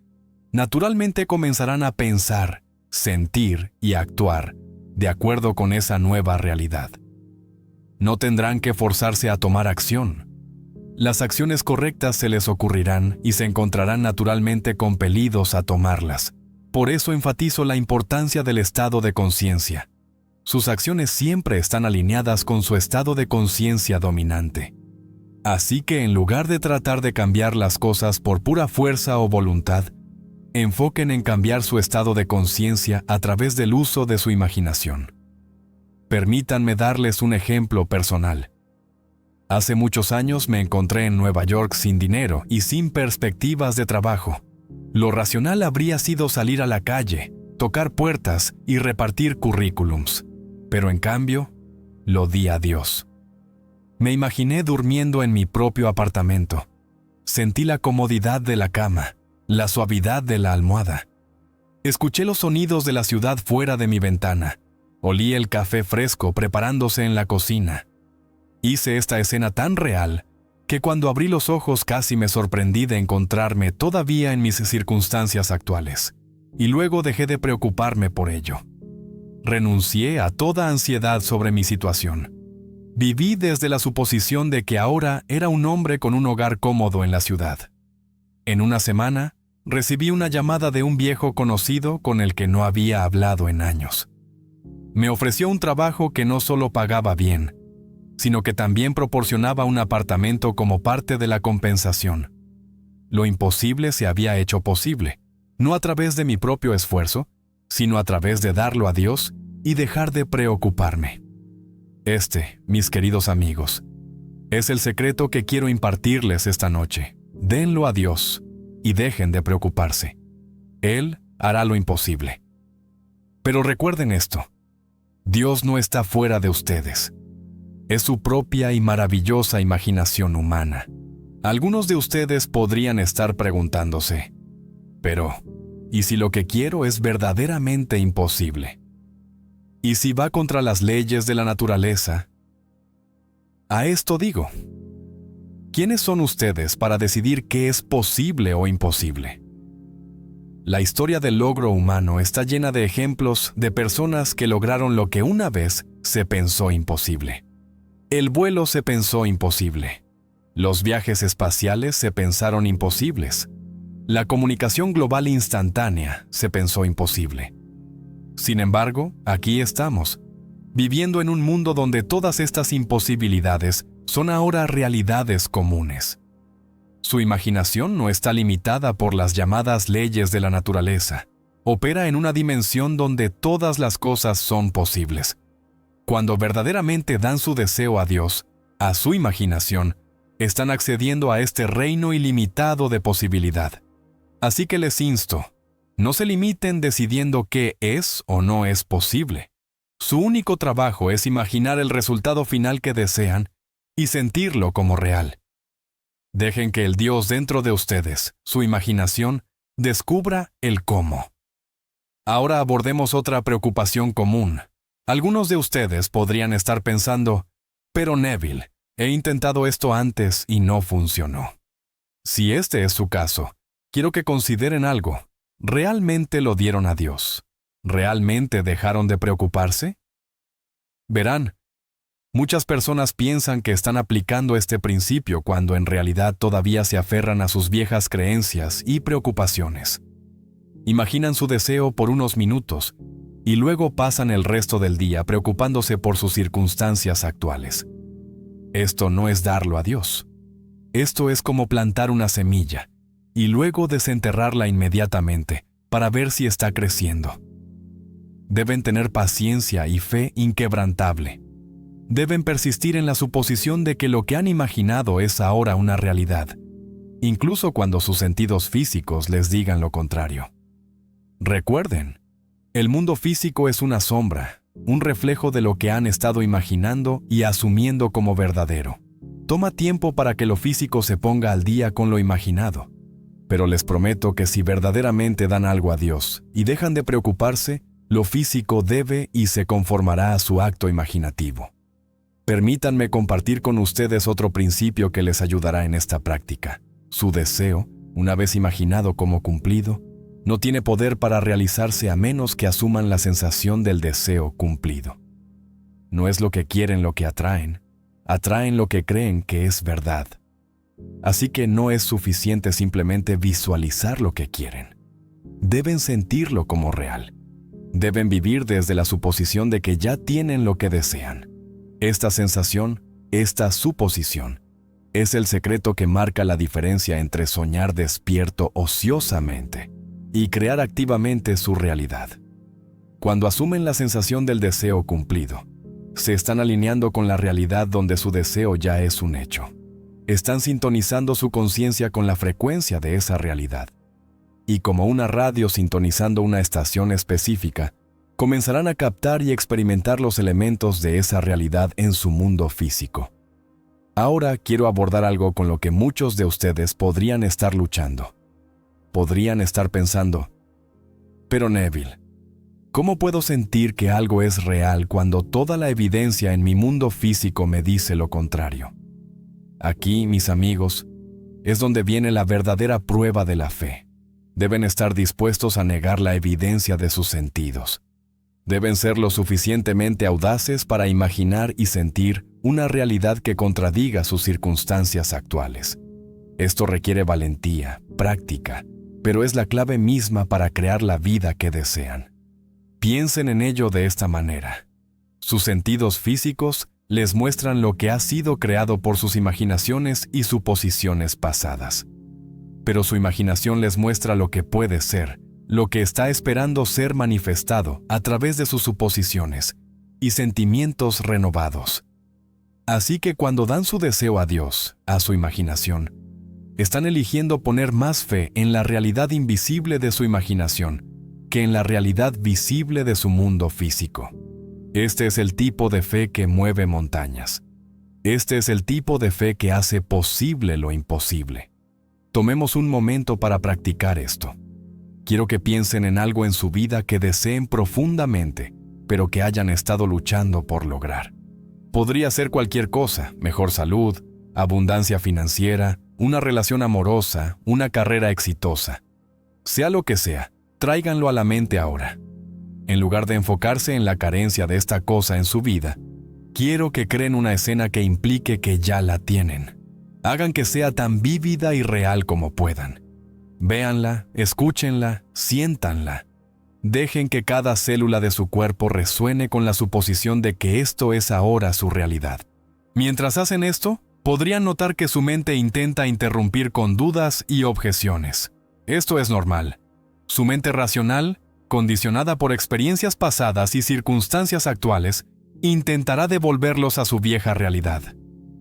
naturalmente comenzarán a pensar, sentir y actuar de acuerdo con esa nueva realidad. No tendrán que forzarse a tomar acción. Las acciones correctas se les ocurrirán y se encontrarán naturalmente compelidos a tomarlas. Por eso enfatizo la importancia del estado de conciencia. Sus acciones siempre están alineadas con su estado de conciencia dominante. Así que en lugar de tratar de cambiar las cosas por pura fuerza o voluntad, enfoquen en cambiar su estado de conciencia a través del uso de su imaginación. Permítanme darles un ejemplo personal. Hace muchos años me encontré en Nueva York sin dinero y sin perspectivas de trabajo. Lo racional habría sido salir a la calle, tocar puertas y repartir currículums. Pero en cambio, lo di a Dios. Me imaginé durmiendo en mi propio apartamento. Sentí la comodidad de la cama, la suavidad de la almohada. Escuché los sonidos de la ciudad fuera de mi ventana. Olí el café fresco preparándose en la cocina. Hice esta escena tan real que cuando abrí los ojos casi me sorprendí de encontrarme todavía en mis circunstancias actuales. Y luego dejé de preocuparme por ello. Renuncié a toda ansiedad sobre mi situación. Viví desde la suposición de que ahora era un hombre con un hogar cómodo en la ciudad. En una semana, recibí una llamada de un viejo conocido con el que no había hablado en años. Me ofreció un trabajo que no solo pagaba bien, sino que también proporcionaba un apartamento como parte de la compensación. Lo imposible se había hecho posible, no a través de mi propio esfuerzo, sino a través de darlo a Dios y dejar de preocuparme. Mis queridos amigos, es el secreto que quiero impartirles esta noche. Denlo a Dios y dejen de preocuparse. Él hará lo imposible. Pero recuerden esto, Dios no está fuera de ustedes. Es su propia y maravillosa imaginación humana. Algunos de ustedes podrían estar preguntándose, pero, ¿y si lo que quiero es verdaderamente imposible? ¿Y si va contra las leyes de la naturaleza? A esto digo, ¿quiénes son ustedes para decidir qué es posible o imposible? La historia del logro humano está llena de ejemplos de personas que lograron lo que una vez se pensó imposible. El vuelo se pensó imposible. Los viajes espaciales se pensaron imposibles. La comunicación global instantánea se pensó imposible. Sin embargo, aquí estamos, viviendo en un mundo donde todas estas imposibilidades son ahora realidades comunes. Su imaginación no está limitada por las llamadas leyes de la naturaleza. Opera en una dimensión donde todas las cosas son posibles. Cuando verdaderamente dan su deseo a Dios, a su imaginación, están accediendo a este reino ilimitado de posibilidad. Así que les insto, no se limiten decidiendo qué es o no es posible. Su único trabajo es imaginar el resultado final que desean y sentirlo como real. Dejen que el Dios dentro de ustedes, su imaginación, descubra el cómo. Ahora abordemos otra preocupación común. Algunos de ustedes podrían estar pensando, pero Neville, he intentado esto antes y no funcionó. Si este es su caso, quiero que consideren algo. ¿Realmente lo dieron a Dios? ¿Realmente dejaron de preocuparse? Verán, muchas personas piensan que están aplicando este principio cuando en realidad todavía se aferran a sus viejas creencias y preocupaciones. Imaginan su deseo por unos minutos y luego pasan el resto del día preocupándose por sus circunstancias actuales. Esto no es darlo a Dios. Esto es como plantar una semilla y luego desenterrarla inmediatamente para ver si está creciendo. Deben tener paciencia y fe inquebrantable. Deben persistir en la suposición de que lo que han imaginado es ahora una realidad. incluso cuando sus sentidos físicos les digan lo contrario. Recuerden, el mundo físico es una sombra, un reflejo de lo que han estado imaginando y asumiendo como verdadero. Toma tiempo para que lo físico se ponga al día con lo imaginado. Pero les prometo que si verdaderamente dan algo a Dios y dejan de preocuparse, lo físico debe y se conformará a su acto imaginativo. Permítanme compartir con ustedes otro principio que les ayudará en esta práctica. Su deseo, una vez imaginado como cumplido, no tiene poder para realizarse a menos que asuman la sensación del deseo cumplido. No es lo que quieren lo que atraen lo que creen que es verdad. Así que no es suficiente simplemente visualizar lo que quieren. Deben sentirlo como real. Deben vivir desde la suposición de que ya tienen lo que desean. Esta sensación, esta suposición, es el secreto que marca la diferencia entre soñar despierto ociosamente y crear activamente su realidad. Cuando asumen la sensación del deseo cumplido, se están alineando con la realidad donde su deseo ya es un hecho. Están sintonizando su conciencia con la frecuencia de esa realidad. Y como una radio sintonizando una estación específica, comenzarán a captar y experimentar los elementos de esa realidad en su mundo físico. Ahora quiero abordar algo con lo que muchos de ustedes podrían estar luchando. Podrían estar pensando, pero Neville, ¿cómo puedo sentir que algo es real cuando toda la evidencia en mi mundo físico me dice lo contrario? Aquí, mis amigos, es donde viene la verdadera prueba de la fe. Deben estar dispuestos a negar la evidencia de sus sentidos. Deben ser lo suficientemente audaces para imaginar y sentir una realidad que contradiga sus circunstancias actuales. Esto requiere valentía, práctica, pero es la clave misma para crear la vida que desean. Piensen en ello de esta manera. Sus sentidos físicos les muestran lo que ha sido creado por sus imaginaciones y suposiciones pasadas. Pero su imaginación les muestra lo que puede ser, lo que está esperando ser manifestado a través de sus suposiciones y sentimientos renovados. Así que cuando dan su deseo a Dios, a su imaginación, están eligiendo poner más fe en la realidad invisible de su imaginación que en la realidad visible de su mundo físico. Este es el tipo de fe que mueve montañas. Este es el tipo de fe que hace posible lo imposible. Tomemos un momento para practicar esto. Quiero que piensen en algo en su vida que deseen profundamente, pero que hayan estado luchando por lograr. Podría ser cualquier cosa: mejor salud, abundancia financiera, una relación amorosa, una carrera exitosa. Sea lo que sea, tráiganlo a la mente ahora. En lugar de enfocarse en la carencia de esta cosa en su vida, quiero que creen una escena que implique que ya la tienen. Hagan que sea tan vívida y real como puedan. Véanla, escúchenla, siéntanla. Dejen que cada célula de su cuerpo resuene con la suposición de que esto es ahora su realidad. Mientras hacen esto, podrían notar que su mente intenta interrumpir con dudas y objeciones. Esto es normal. Su mente racional, condicionada por experiencias pasadas y circunstancias actuales, intentará devolverlos a su vieja realidad.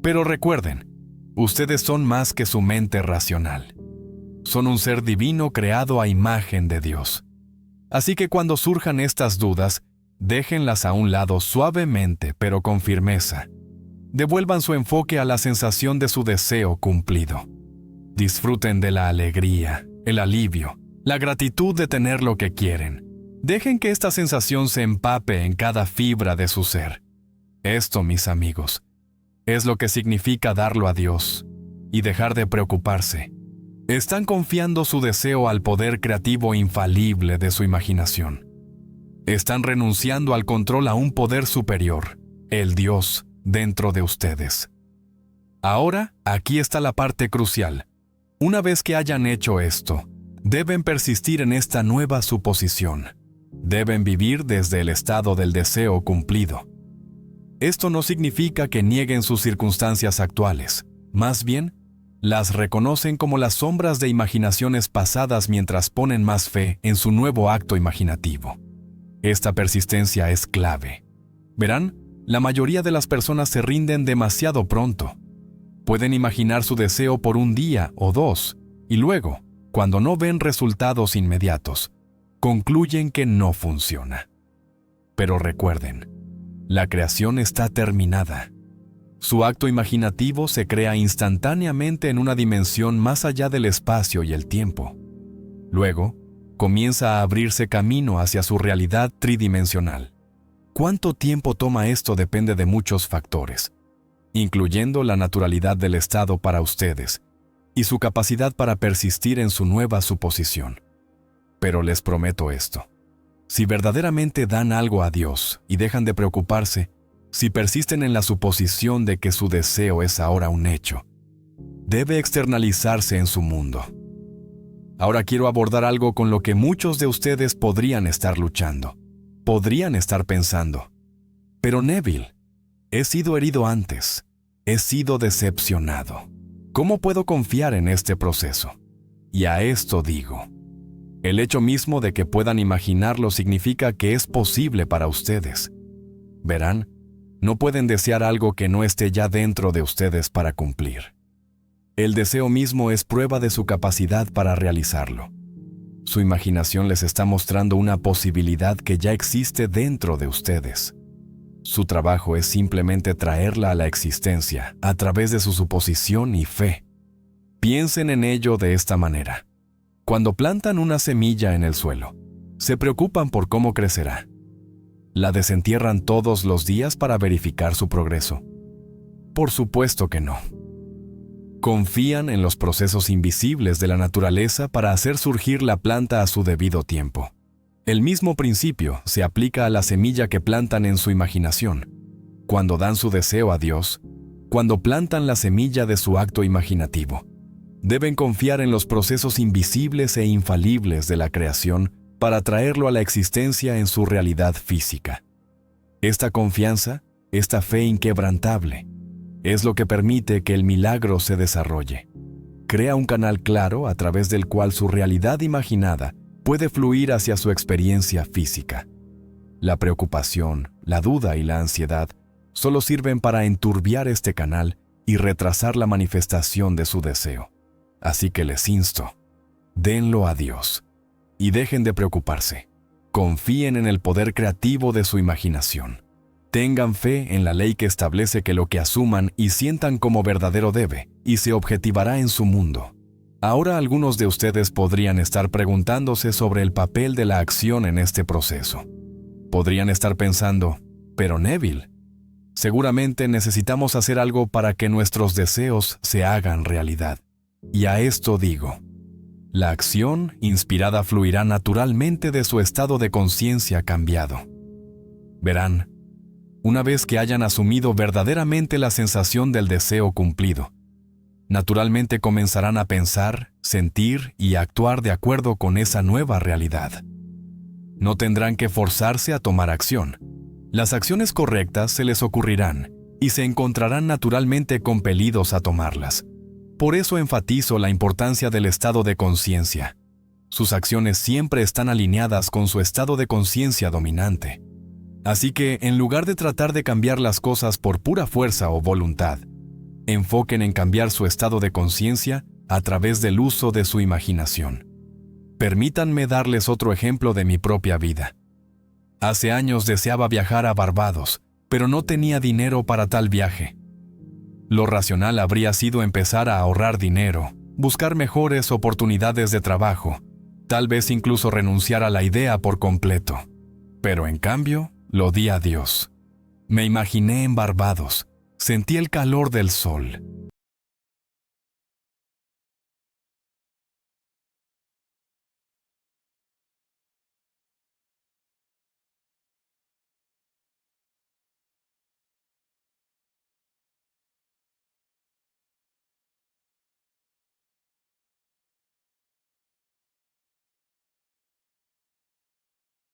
Pero recuerden, ustedes son más que su mente racional. Son un ser divino creado a imagen de Dios. Así que cuando surjan estas dudas, déjenlas a un lado suavemente pero con firmeza. Devuelvan su enfoque a la sensación de su deseo cumplido. Disfruten de la alegría, el alivio, la gratitud de tener lo que quieren. Dejen que esta sensación se empape en cada fibra de su ser. Esto, mis amigos, es lo que significa darlo a Dios y dejar de preocuparse. Están confiando su deseo al poder creativo infalible de su imaginación. Están renunciando al control a un poder superior, el Dios, dentro de ustedes. Ahora, aquí está la parte crucial. Una vez que hayan hecho esto, deben persistir en esta nueva suposición. Deben vivir desde el estado del deseo cumplido. Esto no significa que nieguen sus circunstancias actuales. Más bien, las reconocen como las sombras de imaginaciones pasadas mientras ponen más fe en su nuevo acto imaginativo. Esta persistencia es clave. Verán, la mayoría de las personas se rinden demasiado pronto. Pueden imaginar su deseo por un día o dos, y luego, cuando no ven resultados inmediatos, concluyen que no funciona. Pero recuerden, la creación está terminada. Su acto imaginativo se crea instantáneamente en una dimensión más allá del espacio y el tiempo. Luego, comienza a abrirse camino hacia su realidad tridimensional. ¿Cuánto tiempo toma esto? Depende de muchos factores, incluyendo la naturalidad del estado para ustedes y su capacidad para persistir en su nueva suposición. Pero les prometo esto: si verdaderamente dan algo a Dios y dejan de preocuparse, si persisten en la suposición de que su deseo es ahora un hecho, debe externalizarse en su mundo. Ahora quiero abordar algo con lo que muchos de ustedes podrían estar luchando, podrían estar pensando: pero Neville, he sido herido antes, he sido decepcionado. ¿Cómo puedo confiar en este proceso? Y a esto digo: el hecho mismo de que puedan imaginarlo significa que es posible para ustedes. Verán, no pueden desear algo que no esté ya dentro de ustedes para cumplir. El deseo mismo es prueba de su capacidad para realizarlo. Su imaginación les está mostrando una posibilidad que ya existe dentro de ustedes. Su trabajo es simplemente traerla a la existencia a través de su suposición y fe. Piensen en ello de esta manera. Cuando plantan una semilla en el suelo, se preocupan por cómo crecerá. ¿La desentierran todos los días para verificar su progreso? Por supuesto que no. Confían en los procesos invisibles de la naturaleza para hacer surgir la planta a su debido tiempo. El mismo principio se aplica a la semilla que plantan en su imaginación. Cuando dan su deseo a Dios, cuando plantan la semilla de su acto imaginativo, deben confiar en los procesos invisibles e infalibles de la creación para traerlo a la existencia en su realidad física. Esta confianza, esta fe inquebrantable, es lo que permite que el milagro se desarrolle. Crea un canal claro a través del cual su realidad imaginada puede fluir hacia su experiencia física. La preocupación, la duda y la ansiedad solo sirven para enturbiar este canal y retrasar la manifestación de su deseo. Así que les insto, denlo a Dios y dejen de preocuparse. Confíen en el poder creativo de su imaginación. Tengan fe en la ley que establece que lo que asuman y sientan como verdadero debe y se objetivará en su mundo. Ahora algunos de ustedes podrían estar preguntándose sobre el papel de la acción en este proceso. Podrían estar pensando: pero Neville, seguramente necesitamos hacer algo para que nuestros deseos se hagan realidad. Y a esto digo: la acción inspirada fluirá naturalmente de su estado de conciencia cambiado. Verán, una vez que hayan asumido verdaderamente la sensación del deseo cumplido, naturalmente comenzarán a pensar, sentir y actuar de acuerdo con esa nueva realidad. No tendrán que forzarse a tomar acción. Las acciones correctas se les ocurrirán y se encontrarán naturalmente compelidos a tomarlas. Por eso enfatizo la importancia del estado de conciencia. Sus acciones siempre están alineadas con su estado de conciencia dominante. Así que, en lugar de tratar de cambiar las cosas por pura fuerza o voluntad, enfoquen en cambiar su estado de conciencia a través del uso de su imaginación. Permítanme darles otro ejemplo de mi propia vida. Hace años deseaba viajar a Barbados, pero no tenía dinero para tal viaje. Lo racional habría sido empezar a ahorrar dinero, buscar mejores oportunidades de trabajo, tal vez incluso renunciar a la idea por completo. Pero en cambio, lo di a Dios. Me imaginé en Barbados, sentí el calor del sol,